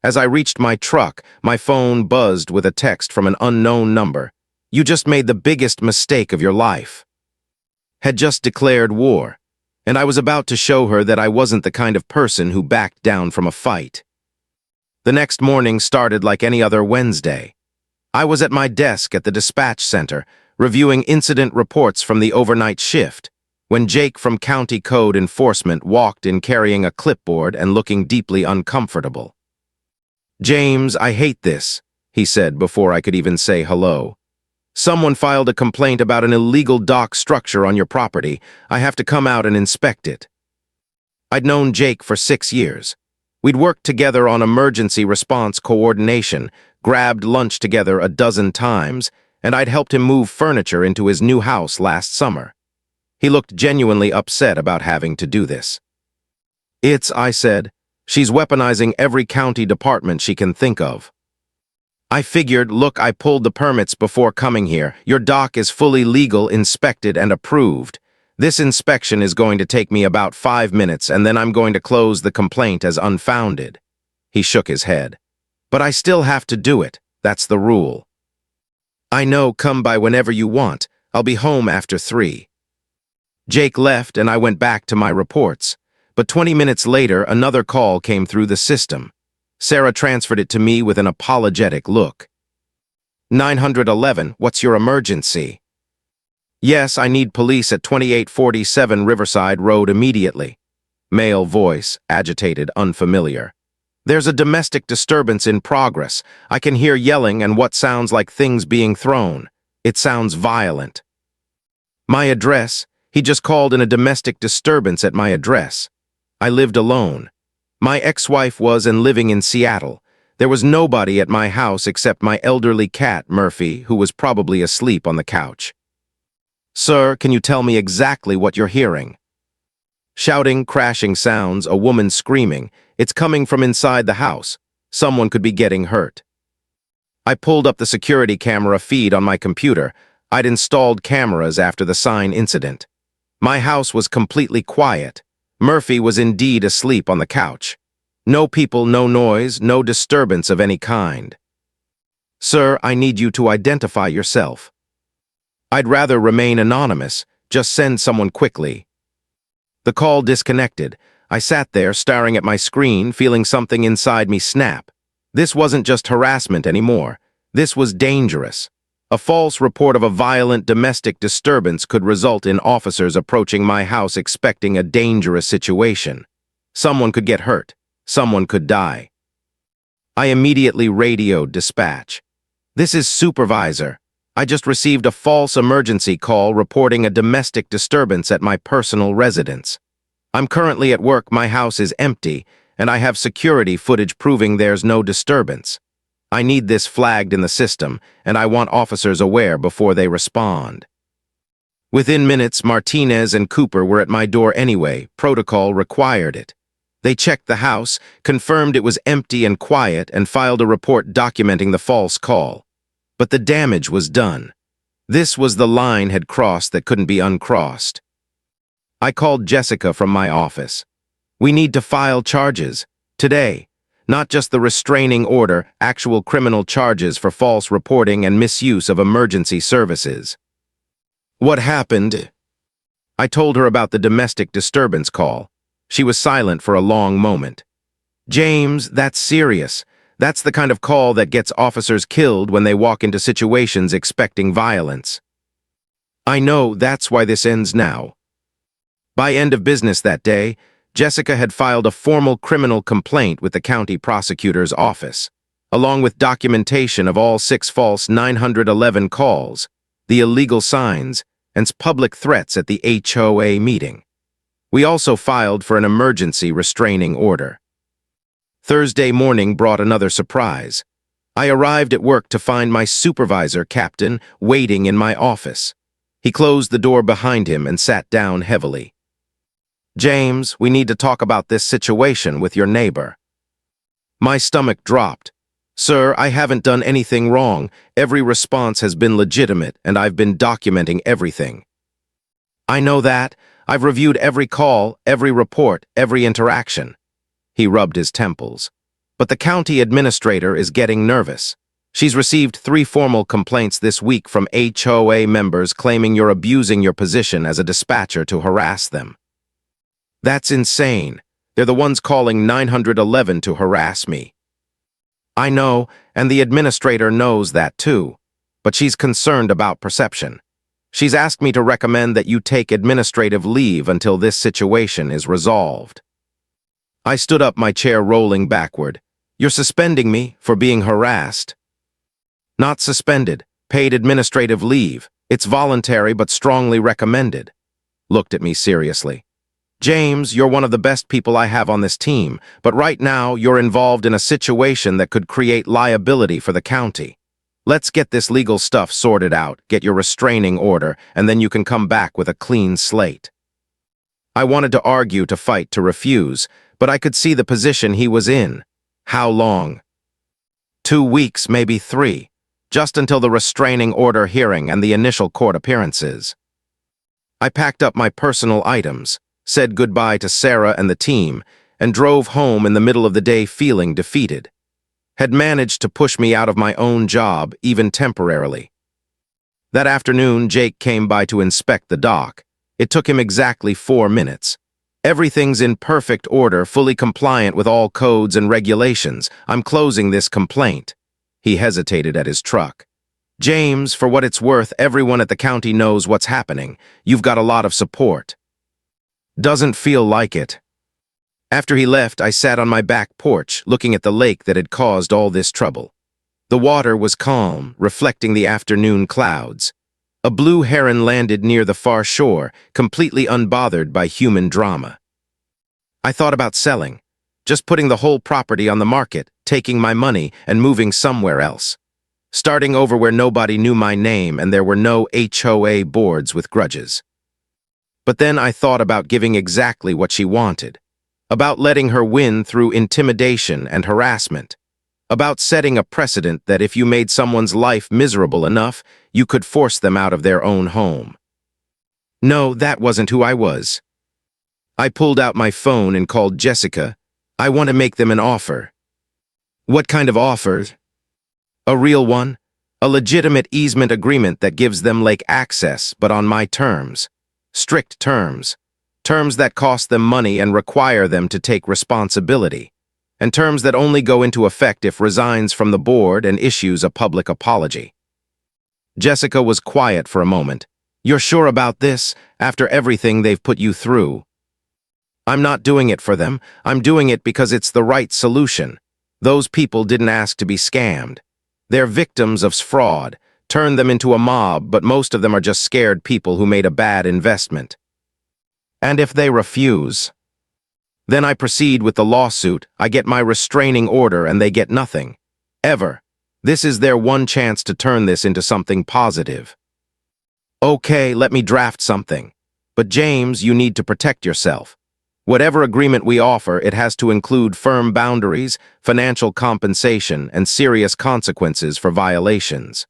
As I reached my truck, my phone buzzed with a text from an unknown number. You just made the biggest mistake of your life. Had just declared war, and I was about to show her that I wasn't the kind of person who backed down from a fight. The next morning started like any other Wednesday. I was at my desk at the dispatch center, reviewing incident reports from the overnight shift, when Jake from County Code Enforcement walked in carrying a clipboard and looking deeply uncomfortable. James, I hate this, he said before I could even say hello. Someone filed a complaint about an illegal dock structure on your property. I have to come out and inspect it. I'd known Jake for 6 years. We'd worked together on emergency response coordination, grabbed lunch together a dozen times, and I'd helped him move furniture into his new house last summer. He looked genuinely upset about having to do this. I said, she's weaponizing every county department she can think of. I figured, look, I pulled the permits before coming here. Your dock is fully legal, inspected, and approved. This inspection is going to take me about 5 minutes, and then I'm going to close the complaint as unfounded. He shook his head. But I still have to do it. That's the rule. I know, come by whenever you want. I'll be home after 3. Jake left, and I went back to my reports. But 20 minutes later, another call came through the system. Sarah transferred it to me with an apologetic look. 911, what's your emergency? Yes, I need police at 2847 Riverside Road immediately. Male voice, agitated, unfamiliar. There's a domestic disturbance in progress. I can hear yelling and what sounds like things being thrown. It sounds violent. My address? He just called in a domestic disturbance at my address. I lived alone. My ex-wife was and living in Seattle. There was nobody at my house except my elderly cat, Murphy, who was probably asleep on the couch. Sir, can you tell me exactly what you're hearing? Shouting, crashing sounds, a woman screaming. It's coming from inside the house. Someone could be getting hurt. I pulled up the security camera feed on my computer. I'd installed cameras after the sign incident. My house was completely quiet. Murphy was indeed asleep on the couch. No people, no noise, no disturbance of any kind. Sir, I need you to identify yourself. I'd rather remain anonymous. Just send someone quickly. The call disconnected. I sat there staring at my screen, feeling something inside me snap. This wasn't just harassment anymore. This was dangerous. A false report of a violent domestic disturbance could result in officers approaching my house expecting a dangerous situation. Someone could get hurt. Someone could die. I immediately radioed dispatch. This is Supervisor. I just received a false emergency call reporting a domestic disturbance at my personal residence. I'm currently at work, my house is empty, and I have security footage proving there's no disturbance. I need this flagged in the system, and I want officers aware before they respond. Within minutes, Martinez and Cooper were at my door anyway. Protocol required it. They checked the house, confirmed it was empty and quiet, and filed a report documenting the false call. But the damage was done. This was the line had crossed that couldn't be uncrossed. I called Jessica from my office. We need to file charges. Today. Not just the restraining order, actual criminal charges for false reporting and misuse of emergency services. What happened? I told her about the domestic disturbance call. She was silent for a long moment. James, that's serious. That's the kind of call that gets officers killed when they walk into situations expecting violence. I know that's why this ends now. By end of business that day, Jessica had filed a formal criminal complaint with the county prosecutor's office, along with documentation of all 6 false 911 calls, the illegal signs, and public threats at the HOA meeting. We also filed for an emergency restraining order. Thursday morning brought another surprise. I arrived at work to find my supervisor, Captain, waiting in my office. He closed the door behind him and sat down heavily. "James, we need to talk about this situation with your neighbor." My stomach dropped. "Sir, I haven't done anything wrong. Every response has been legitimate, and I've been documenting everything." "I know that. I've reviewed every call, every report, every interaction." He rubbed his temples. "But the county administrator is getting nervous. She's received 3 formal complaints this week from HOA members claiming you're abusing your position as a dispatcher to harass them." "That's insane. They're the ones calling 911 to harass me." "I know, and the administrator knows that too. But she's concerned about perception. She's asked me to recommend that you take administrative leave until this situation is resolved." I stood up, my chair rolling backward. "You're suspending me for being harassed." "Not suspended. Paid administrative leave. It's voluntary but strongly recommended." Looked at me seriously. "James, you're one of the best people I have on this team, but right now you're involved in a situation that could create liability for the county. Let's get this legal stuff sorted out, get your restraining order, and then you can come back with a clean slate." I wanted to argue, to fight, to refuse, but I could see the position he was in. How long? 2 weeks, maybe 3, just until the restraining order hearing and the initial court appearances. I packed up my personal items, said goodbye to Sarah and the team, and drove home in the middle of the day feeling defeated. Had managed to push me out of my own job, even temporarily. That afternoon, Jake came by to inspect the dock. It took him exactly 4 minutes. "Everything's in perfect order, fully compliant with all codes and regulations. I'm closing this complaint." He hesitated at his truck. "James, for what it's worth, everyone at the county knows what's happening. You've got a lot of support." "Doesn't feel like it." After he left, I sat on my back porch, looking at the lake that had caused all this trouble. The water was calm, reflecting the afternoon clouds. A blue heron landed near the far shore, completely unbothered by human drama. I thought about selling, just putting the whole property on the market, taking my money, and moving somewhere else. Starting over where nobody knew my name and there were no HOA boards with grudges. But then I thought about giving exactly what she wanted, about letting her win through intimidation and harassment, about setting a precedent that if you made someone's life miserable enough, you could force them out of their own home. No, that wasn't who I was. I pulled out my phone and called Jessica. "I want to make them an offer." "What kind of offer?" "A real one. A legitimate easement agreement that gives them lake access, but on my terms. Strict terms. Terms that cost them money and require them to take responsibility. And terms that only go into effect if resigns from the board and issues a public apology." Jessica was quiet for a moment. "You're sure about this, after everything they've put you through?" "I'm not doing it for them. I'm doing it because it's the right solution. Those people didn't ask to be scammed. They're victims of fraud. Turn them into a mob, but most of them are just scared people who made a bad investment. And if they refuse? Then I proceed with the lawsuit, I get my restraining order, and they get nothing. Ever. This is their one chance to turn this into something positive. Okay, let me draft something. But James, you need to protect yourself. Whatever agreement we offer, it has to include firm boundaries, financial compensation, and serious consequences for violations.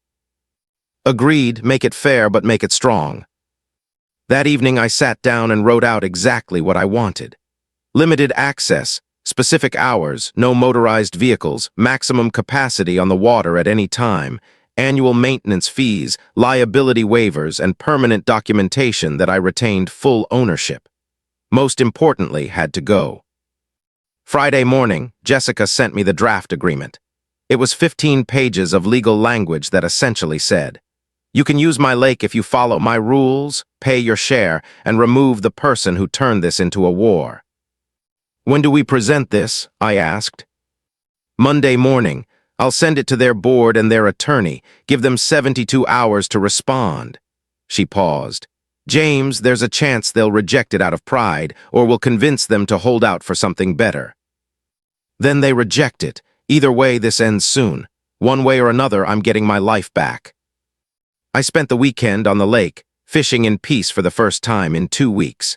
Agreed, make it fair, but make it strong. That evening I sat down and wrote out exactly what I wanted. Limited access, specific hours, no motorized vehicles, maximum capacity on the water at any time, annual maintenance fees, liability waivers, and permanent documentation that I retained full ownership. Most importantly, had to go. Friday morning, Jessica sent me the draft agreement. It was 15 pages of legal language that essentially said, "You can use my lake if you follow my rules, pay your share, and remove the person who turned this into a war." "When do we present this?" I asked. "Monday morning. I'll send it to their board and their attorney. Give them 72 hours to respond." She paused. "James, there's a chance they'll reject it out of pride, or we'll convince them to hold out for something better." "Then they reject it. Either way, this ends soon. One way or another, I'm getting my life back." I spent the weekend on the lake, fishing in peace for the first time in 2 weeks.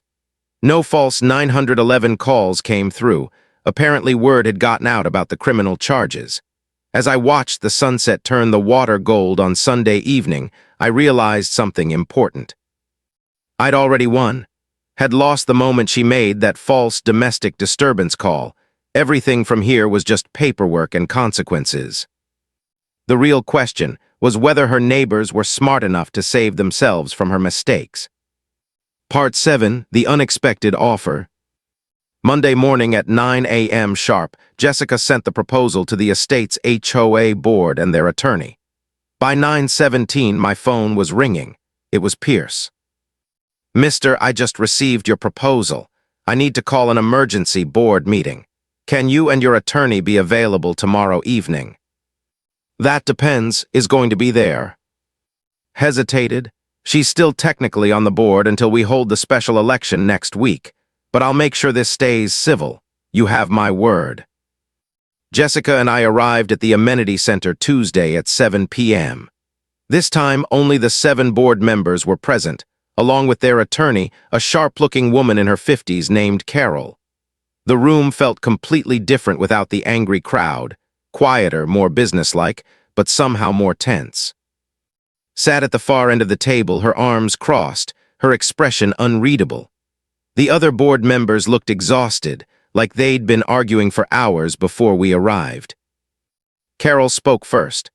No false 911 calls came through. Apparently word had gotten out about the criminal charges. As I watched the sunset turn the water gold on Sunday evening, I realized something important. I'd already won. Had lost the moment she made that false domestic disturbance call. Everything from here was just paperwork and consequences. The real question was whether her neighbors were smart enough to save themselves from her mistakes. Part 7, The Unexpected Offer. Monday morning at 9 a.m. sharp, Jessica sent the proposal to the estate's HOA board and their attorney. By 9:17, my phone was ringing. It was Pierce. "Mister, I just received your proposal. I need to call an emergency board meeting. Can you and your attorney be available tomorrow evening?" "That depends. Is going to be there." Hesitated. "She's still technically on the board until we hold the special election next week, but I'll make sure this stays civil. You have my word." Jessica and I arrived at the amenity center Tuesday at 7 p.m. This time, only the 7 board members were present, along with their attorney, a sharp-looking woman in her 50s named Carol. The room felt completely different without the angry crowd, quieter, more businesslike, but somehow more tense. Sat at the far end of the table, her arms crossed, her expression unreadable. The other board members looked exhausted, like they'd been arguing for hours before we arrived. Carol spoke first.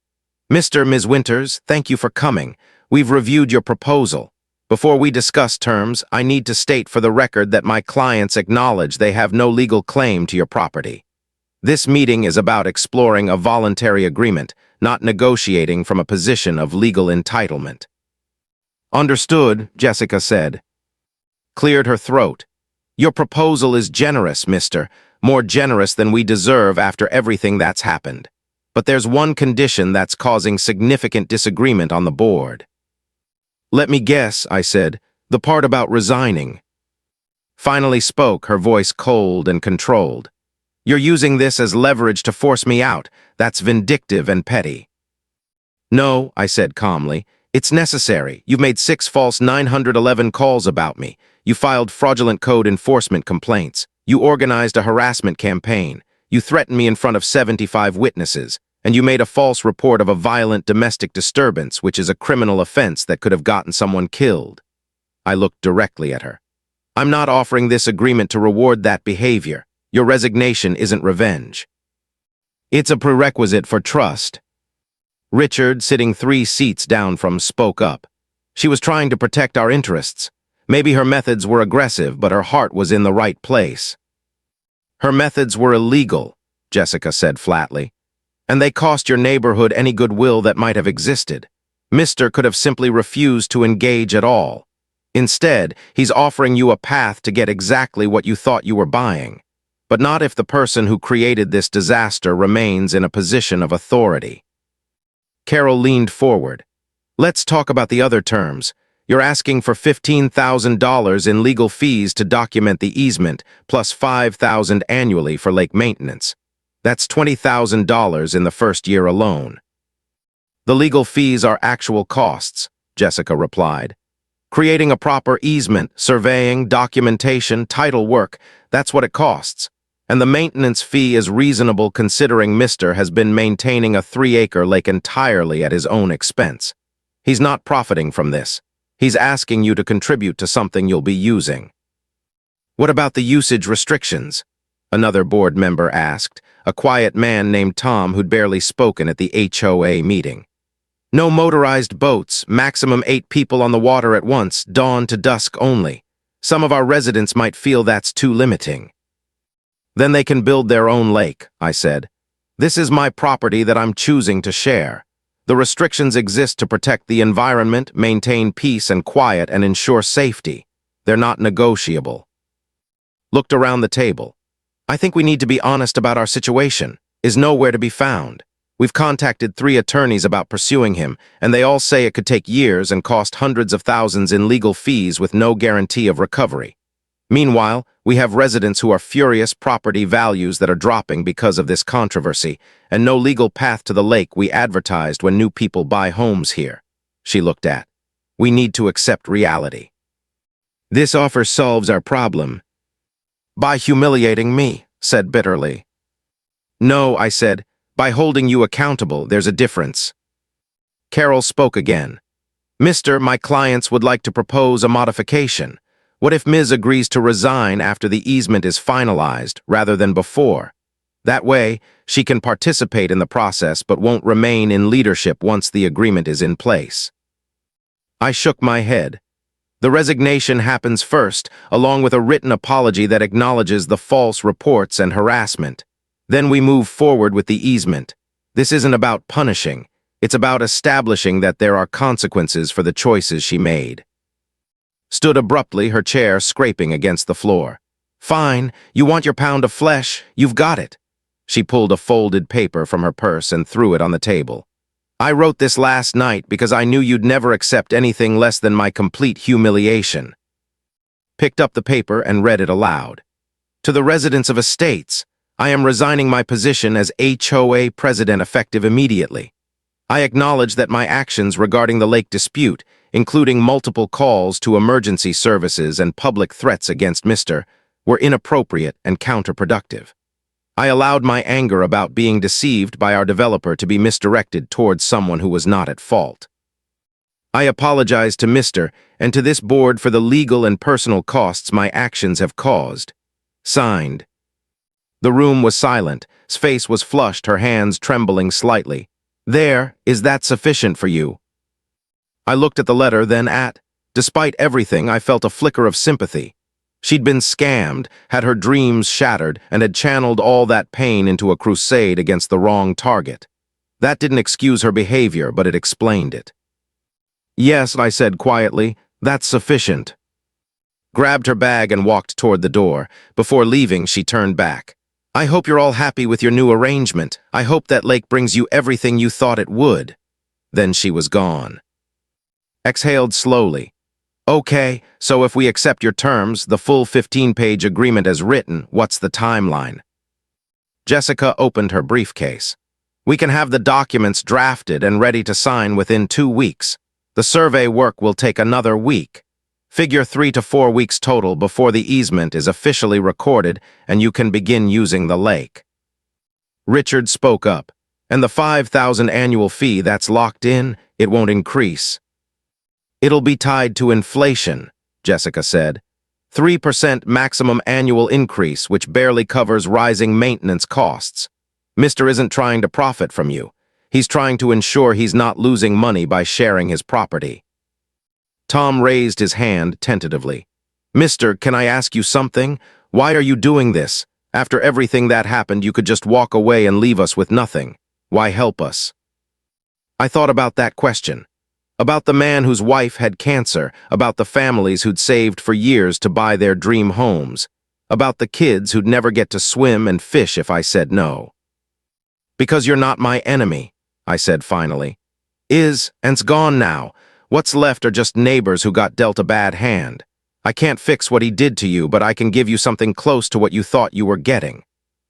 "Mr. Ms. Winters, thank you for coming. We've reviewed your proposal. Before we discuss terms, I need to state for the record that my clients acknowledge they have no legal claim to your property. This meeting is about exploring a voluntary agreement, not negotiating from a position of legal entitlement." "Understood," Jessica said. Cleared her throat. "Your proposal is generous, mister, more generous than we deserve after everything that's happened. But there's one condition that's causing significant disagreement on the board." "Let me guess," I said, "the part about resigning." Finally spoke, her voice cold and controlled. "You're using this as leverage to force me out. That's vindictive and petty." "No," I said calmly, "it's necessary. You've made 6 false 911 calls about me. You filed fraudulent code enforcement complaints. You organized a harassment campaign. You threatened me in front of 75 witnesses. And you made a false report of a violent domestic disturbance, which is a criminal offense that could have gotten someone killed." I looked directly at her. "I'm not offering this agreement to reward that behavior. Your resignation isn't revenge. It's a prerequisite for trust." Richard, sitting 3 seats down from, spoke up. "She was trying to protect our interests. Maybe her methods were aggressive, but her heart was in the right place." "Her methods were illegal," Jessica said flatly. "And they cost your neighborhood any goodwill that might have existed. Mister could have simply refused to engage at all. Instead, he's offering you a path to get exactly what you thought you were buying. But not if the person who created this disaster remains in a position of authority." Carol leaned forward. "Let's talk about the other terms. You're asking for $15,000 in legal fees to document the easement, plus $5,000 annually for lake maintenance. That's $20,000 in the first year alone." "The legal fees are actual costs," Jessica replied. "Creating a proper easement, surveying, documentation, title work, that's what it costs. And the maintenance fee is reasonable considering Mister has been maintaining a 3-acre lake entirely at his own expense. He's not profiting from this. He's asking you to contribute to something you'll be using." "What about the usage restrictions?" another board member asked, a quiet man named Tom who'd barely spoken at the HOA meeting. "No motorized boats, maximum 8 people on the water at once, dawn to dusk only. Some of our residents might feel that's too limiting." "Then they can build their own lake," I said. This is my property that I'm choosing to share. The restrictions exist to protect the environment, maintain peace and quiet, and ensure safety. They're not negotiable. Looked around the table. I think we need to be honest about our situation. Is nowhere to be found. We've contacted 3 attorneys about pursuing him, and they all say it could take years and cost hundreds of thousands in legal fees with no guarantee of recovery. Meanwhile, we have residents who are furious, property values that are dropping because of this controversy, and no legal path to the lake we advertised when new people buy homes here. She looked at. We need to accept reality. This offer solves our problem. By humiliating me, said bitterly. No, I said, by holding you accountable, there's a difference. Carol spoke again. Mister, my clients would like to propose a modification. What if Ms. agrees to resign after the easement is finalized, rather than before? That way, she can participate in the process but won't remain in leadership once the agreement is in place. I shook my head. The resignation happens first, along with a written apology that acknowledges the false reports and harassment. Then we move forward with the easement. This isn't about punishing. It's about establishing that there are consequences for the choices she made. Stood abruptly, her chair scraping against the floor. Fine, you want your pound of flesh, you've got it. She pulled a folded paper from her purse and threw it on the table. I wrote this last night because I knew you'd never accept anything less than my complete humiliation. Picked up the paper and read it aloud. To the residents of estates, I am resigning my position as HOA president effective immediately. I acknowledge that my actions regarding the lake dispute, including multiple calls to emergency services and public threats against Mr., were inappropriate and counterproductive. I allowed my anger about being deceived by our developer to be misdirected towards someone who was not at fault. I apologize to Mr. and to this board for the legal and personal costs my actions have caused. Signed. The room was silent. His face was flushed, her hands trembling slightly. There, is that sufficient for you? I looked at the letter, then at. Despite everything, I felt a flicker of sympathy. She'd been scammed, had her dreams shattered, and had channeled all that pain into a crusade against the wrong target. That didn't excuse her behavior, but it explained it. Yes, I said quietly, that's sufficient. Grabbed her bag and walked toward the door. Before leaving, she turned back. I hope you're all happy with your new arrangement. I hope that lake brings you everything you thought it would. Then she was gone. Exhaled slowly. Okay, so if we accept your terms, the full 15-page agreement as written, what's the timeline? Jessica opened her briefcase. We can have the documents drafted and ready to sign within 2 weeks. The survey work will take another week. Figure 3 to 4 weeks total before the easement is officially recorded and you can begin using the lake. Richard spoke up. And the $5,000 annual fee that's locked in, it won't increase. It'll be tied to inflation, Jessica said. 3% maximum annual increase, which barely covers rising maintenance costs. Mr. isn't trying to profit from you. He's trying to ensure he's not losing money by sharing his property. Tom raised his hand tentatively. Mister, can I ask you something? Why are you doing this? After everything that happened, you could just walk away and leave us with nothing. Why help us? I thought about that question. About the man whose wife had cancer, about the families who'd saved for years to buy their dream homes, about the kids who'd never get to swim and fish if I said no. Because you're not my enemy, I said finally. And's gone now. What's left are just neighbors who got dealt a bad hand. I can't fix what he did to you, but I can give you something close to what you thought you were getting.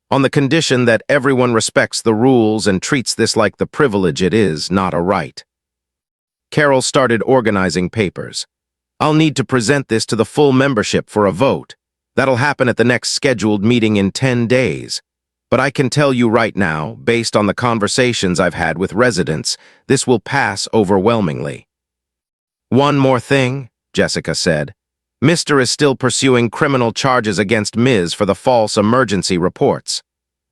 On the condition that everyone respects the rules and treats this like the privilege it is, not a right. Carol started organizing papers. I'll need to present this to the full membership for a vote. That'll happen at the next scheduled meeting in 10 days. But I can tell you right now, based on the conversations I've had with residents, this will pass overwhelmingly. One more thing, Jessica said. Mr. is still pursuing criminal charges against Ms. for the false emergency reports.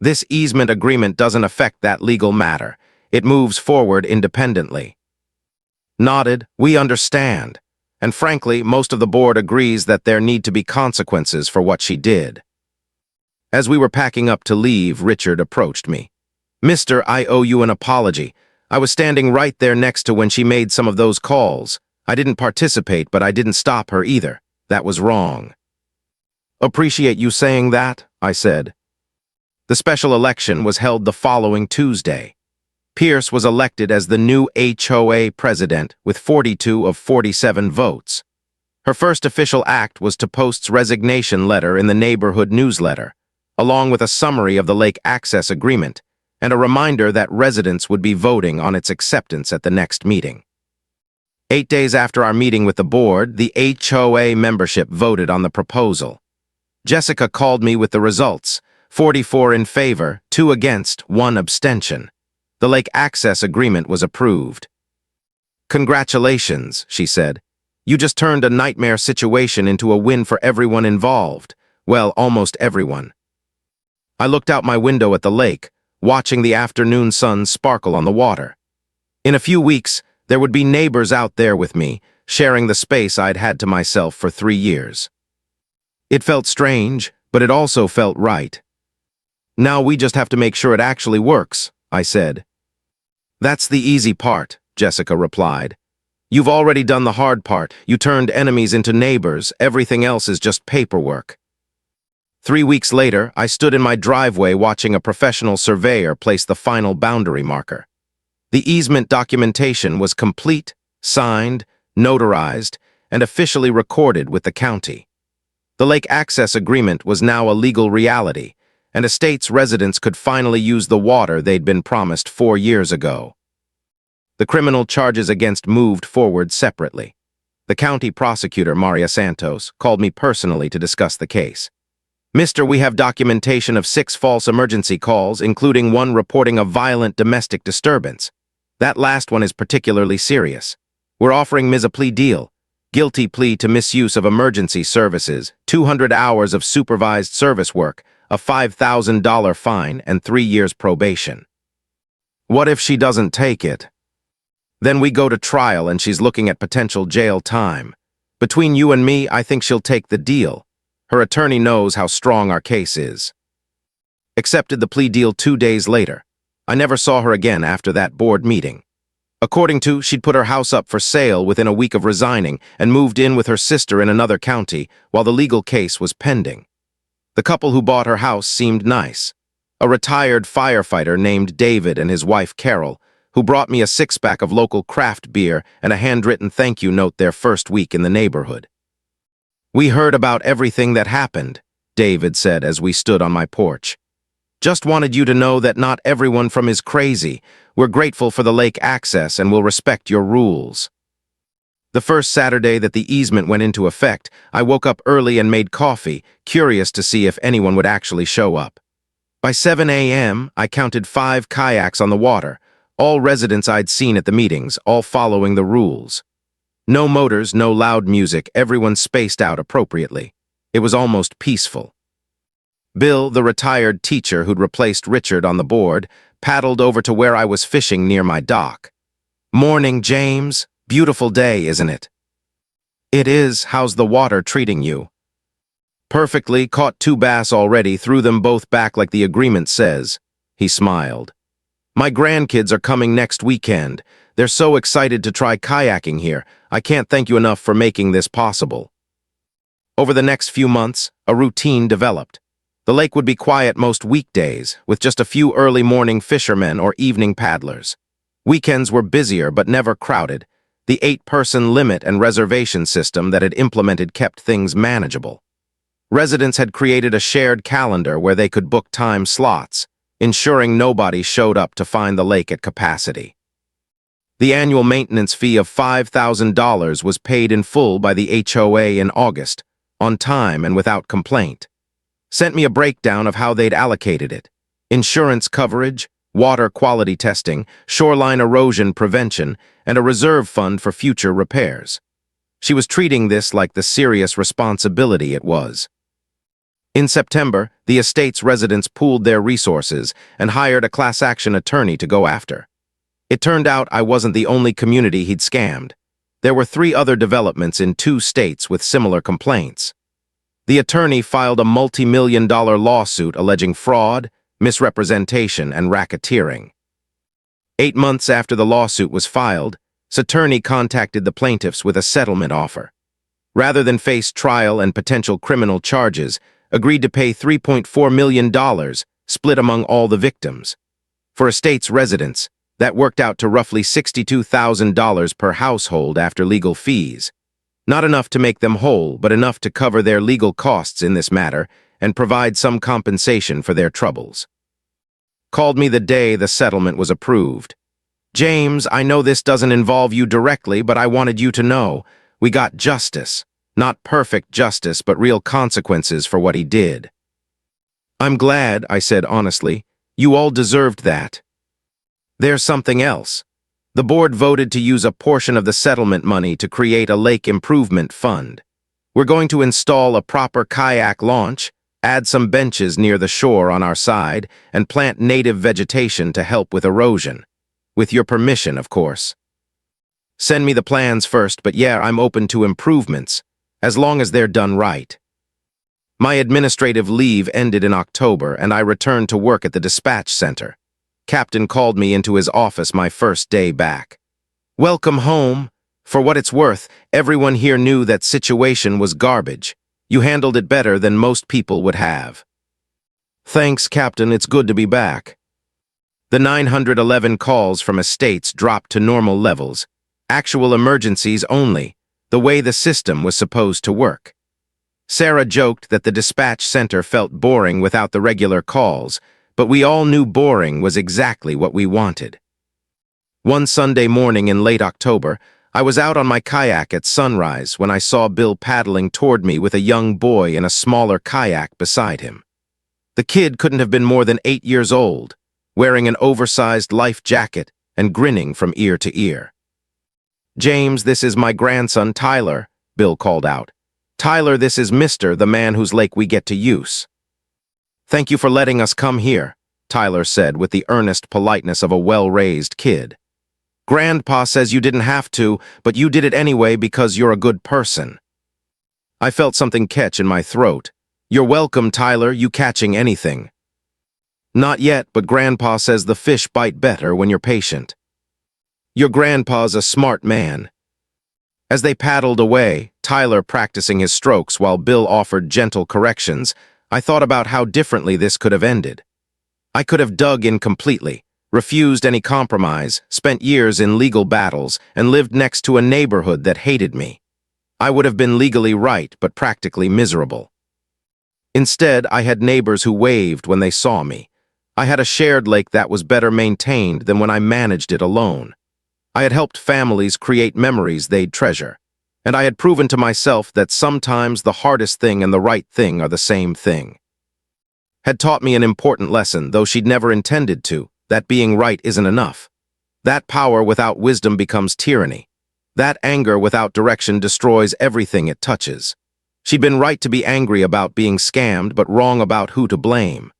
This easement agreement doesn't affect that legal matter. It moves forward independently. Nodded, we understand. And frankly, most of the board agrees that there need to be consequences for what she did. As we were packing up to leave, Richard approached me. Mister, I owe you an apology. I was standing right there next to when she made some of those calls. I didn't participate, but I didn't stop her either. That was wrong. Appreciate you saying that, I said. The special election was held the following Tuesday. Pierce was elected as the new HOA president with 42 of 47 votes. Her first official act was to post resignation letter in the neighborhood newsletter, along with a summary of the lake access agreement and a reminder that residents would be voting on its acceptance at the next meeting. 8 days after our meeting with the board, the HOA membership voted on the proposal. Jessica called me with the results: 44 in favor, 2 against, 1 abstention. The lake access agreement was approved. Congratulations, she said. You just turned a nightmare situation into a win for everyone involved. Well, almost everyone. I looked out my window at the lake, watching the afternoon sun sparkle on the water. In a few weeks, there would be neighbors out there with me, sharing the space I'd had to myself for 3 years. It felt strange, but it also felt right. Now we just have to make sure it actually works, I said. That's the easy part, Jessica replied. You've already done the hard part. You turned enemies into neighbors. Everything else is just paperwork. 3 weeks later, I stood in my driveway watching a professional surveyor place the final boundary marker. The easement documentation was complete, signed, notarized, and officially recorded with the county. The lake access agreement was now a legal reality, and estate's residents could finally use the water they'd been promised 4 years ago. The criminal charges against moved forward separately. The county prosecutor, Maria Santos, called me personally to discuss the case. Mister, we have documentation of 6 false emergency calls, including one reporting a violent domestic disturbance. That last one is particularly serious. We're offering Ms. a plea deal. Guilty plea to misuse of emergency services, 200 hours of supervised service work, a $5,000 fine, and 3 years probation. What if she doesn't take it? Then we go to trial and she's looking at potential jail time. Between you and me, I think she'll take the deal. Her attorney knows how strong our case is. Accepted the plea deal 2 days later. I never saw her again after that board meeting. According to, she'd put her house up for sale within a week of resigning and moved in with her sister in another county while the legal case was pending. The couple who bought her house seemed nice. A retired firefighter named David and his wife Carol, who brought me a 6-pack of local craft beer and a handwritten thank you note their first week in the neighborhood. We heard about everything that happened, David said as we stood on my porch. Just wanted you to know that not everyone from is crazy. We're grateful for the lake access and will respect your rules. The first Saturday that the easement went into effect, I woke up early and made coffee, curious to see if anyone would actually show up. By 7 a.m., I counted 5 kayaks on the water, all residents I'd seen at the meetings, all following the rules. No motors, no loud music, everyone spaced out appropriately. It was almost peaceful. Bill, the retired teacher who'd replaced Richard on the board, paddled over to where I was fishing near my dock. Morning, James. Beautiful day, isn't it? It is. How's the water treating you? Perfectly. Caught 2 bass already, threw them both back like the agreement says. He smiled. My grandkids are coming next weekend. They're so excited to try kayaking here. I can't thank you enough for making this possible. Over the next few months, a routine developed. The lake would be quiet most weekdays, with just a few early morning fishermen or evening paddlers. Weekends were busier but never crowded. The 8-person limit and reservation system that had implemented kept things manageable. Residents had created a shared calendar where they could book time slots, ensuring nobody showed up to find the lake at capacity. The annual maintenance fee of $5,000 was paid in full by the HOA in August, on time and without complaint. Sent me a breakdown of how they'd allocated it: insurance coverage, water quality testing, shoreline erosion prevention, and a reserve fund for future repairs. She was treating this like the serious responsibility it was. In September, the estate's residents pooled their resources and hired a class action attorney to go after. It turned out I wasn't the only community he'd scammed. There were 3 other developments in 2 states with similar complaints. The attorney filed a multi-million-dollar lawsuit alleging fraud, misrepresentation, and racketeering. 8 months after the lawsuit was filed, attorney contacted the plaintiffs with a settlement offer. Rather than face trial and potential criminal charges, agreed to pay $3.4 million, split among all the victims. For estate's residents, that worked out to roughly $62,000 per household after legal fees. Not enough to make them whole, but enough to cover their legal costs in this matter and provide some compensation for their troubles. Called me the day the settlement was approved. "James, I know this doesn't involve you directly, but I wanted you to know. We got justice. Not perfect justice, but real consequences for what he did." "I'm glad," I said honestly. "You all deserved that." "There's something else. The board voted to use a portion of the settlement money to create a lake improvement fund. We're going to install a proper kayak launch, add some benches near the shore on our side, and plant native vegetation to help with erosion. With your permission, of course. Send me the plans first, but yeah, I'm open to improvements, as long as they're done right." My administrative leave ended in October, and I returned to work at the dispatch center. Captain called me into his office my first day back. "Welcome home. For what it's worth, everyone here knew that situation was garbage. You handled it better than most people would have." "Thanks, Captain. It's good to be back." The 911 calls from estates dropped to normal levels. Actual emergencies only, the way the system was supposed to work. Sarah joked that the dispatch center felt boring without the regular calls, but we all knew boring was exactly what we wanted. One Sunday morning in late October, I was out on my kayak at sunrise when I saw Bill paddling toward me with a young boy in a smaller kayak beside him. The kid couldn't have been more than 8 years old, wearing an oversized life jacket and grinning from ear to ear. "James, this is my grandson Tyler," Bill called out. "Tyler, this is Mr., the man whose lake we get to use." "Thank you for letting us come here," Tyler said with the earnest politeness of a well-raised kid. "Grandpa says you didn't have to, but you did it anyway because you're a good person." I felt something catch in my throat. "You're welcome, Tyler, you catching anything." "Not yet, but Grandpa says the fish bite better when you're patient." "Your grandpa's a smart man." As they paddled away, Tyler practicing his strokes while Bill offered gentle corrections, I thought about how differently this could have ended. I could have dug in completely, refused any compromise, spent years in legal battles, and lived next to a neighborhood that hated me. I would have been legally right, but practically miserable. Instead, I had neighbors who waved when they saw me. I had a shared lake that was better maintained than when I managed it alone. I had helped families create memories they'd treasure, and I had proven to myself that sometimes the hardest thing and the right thing are the same thing. Had taught me an important lesson, though she'd never intended to, that being right isn't enough. That power without wisdom becomes tyranny. That anger without direction destroys everything it touches. She'd been right to be angry about being scammed, but wrong about who to blame.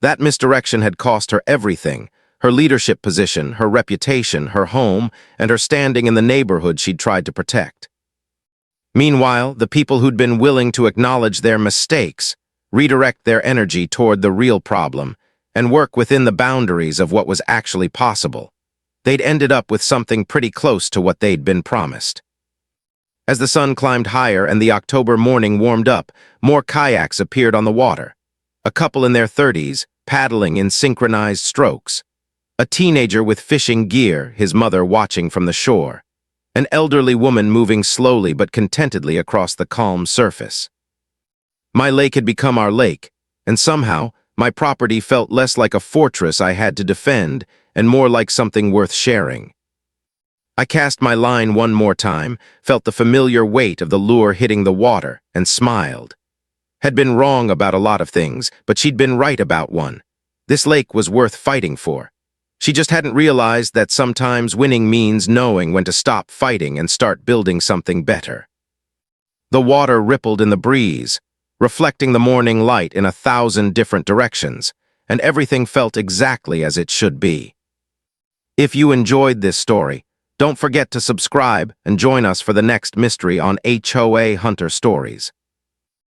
That misdirection had cost her everything: her leadership position, her reputation, her home, and her standing in the neighborhood she'd tried to protect. Meanwhile, the people who'd been willing to acknowledge their mistakes, redirect their energy toward the real problem, and work within the boundaries of what was actually possible, they'd ended up with something pretty close to what they'd been promised. As the sun climbed higher and the October morning warmed up, more kayaks appeared on the water. A couple in their 30s, paddling in synchronized strokes. A teenager with fishing gear, his mother watching from the shore. An elderly woman moving slowly but contentedly across the calm surface. My lake had become our lake, and somehow, my property felt less like a fortress I had to defend and more like something worth sharing. I cast my line one more time, felt the familiar weight of the lure hitting the water, and smiled. Had been wrong about a lot of things, but she'd been right about one. This lake was worth fighting for. She just hadn't realized that sometimes winning means knowing when to stop fighting and start building something better. The water rippled in the breeze, reflecting the morning light in 1,000 different directions, and everything felt exactly as it should be. If you enjoyed this story, don't forget to subscribe and join us for the next mystery on HOA Hunter Stories.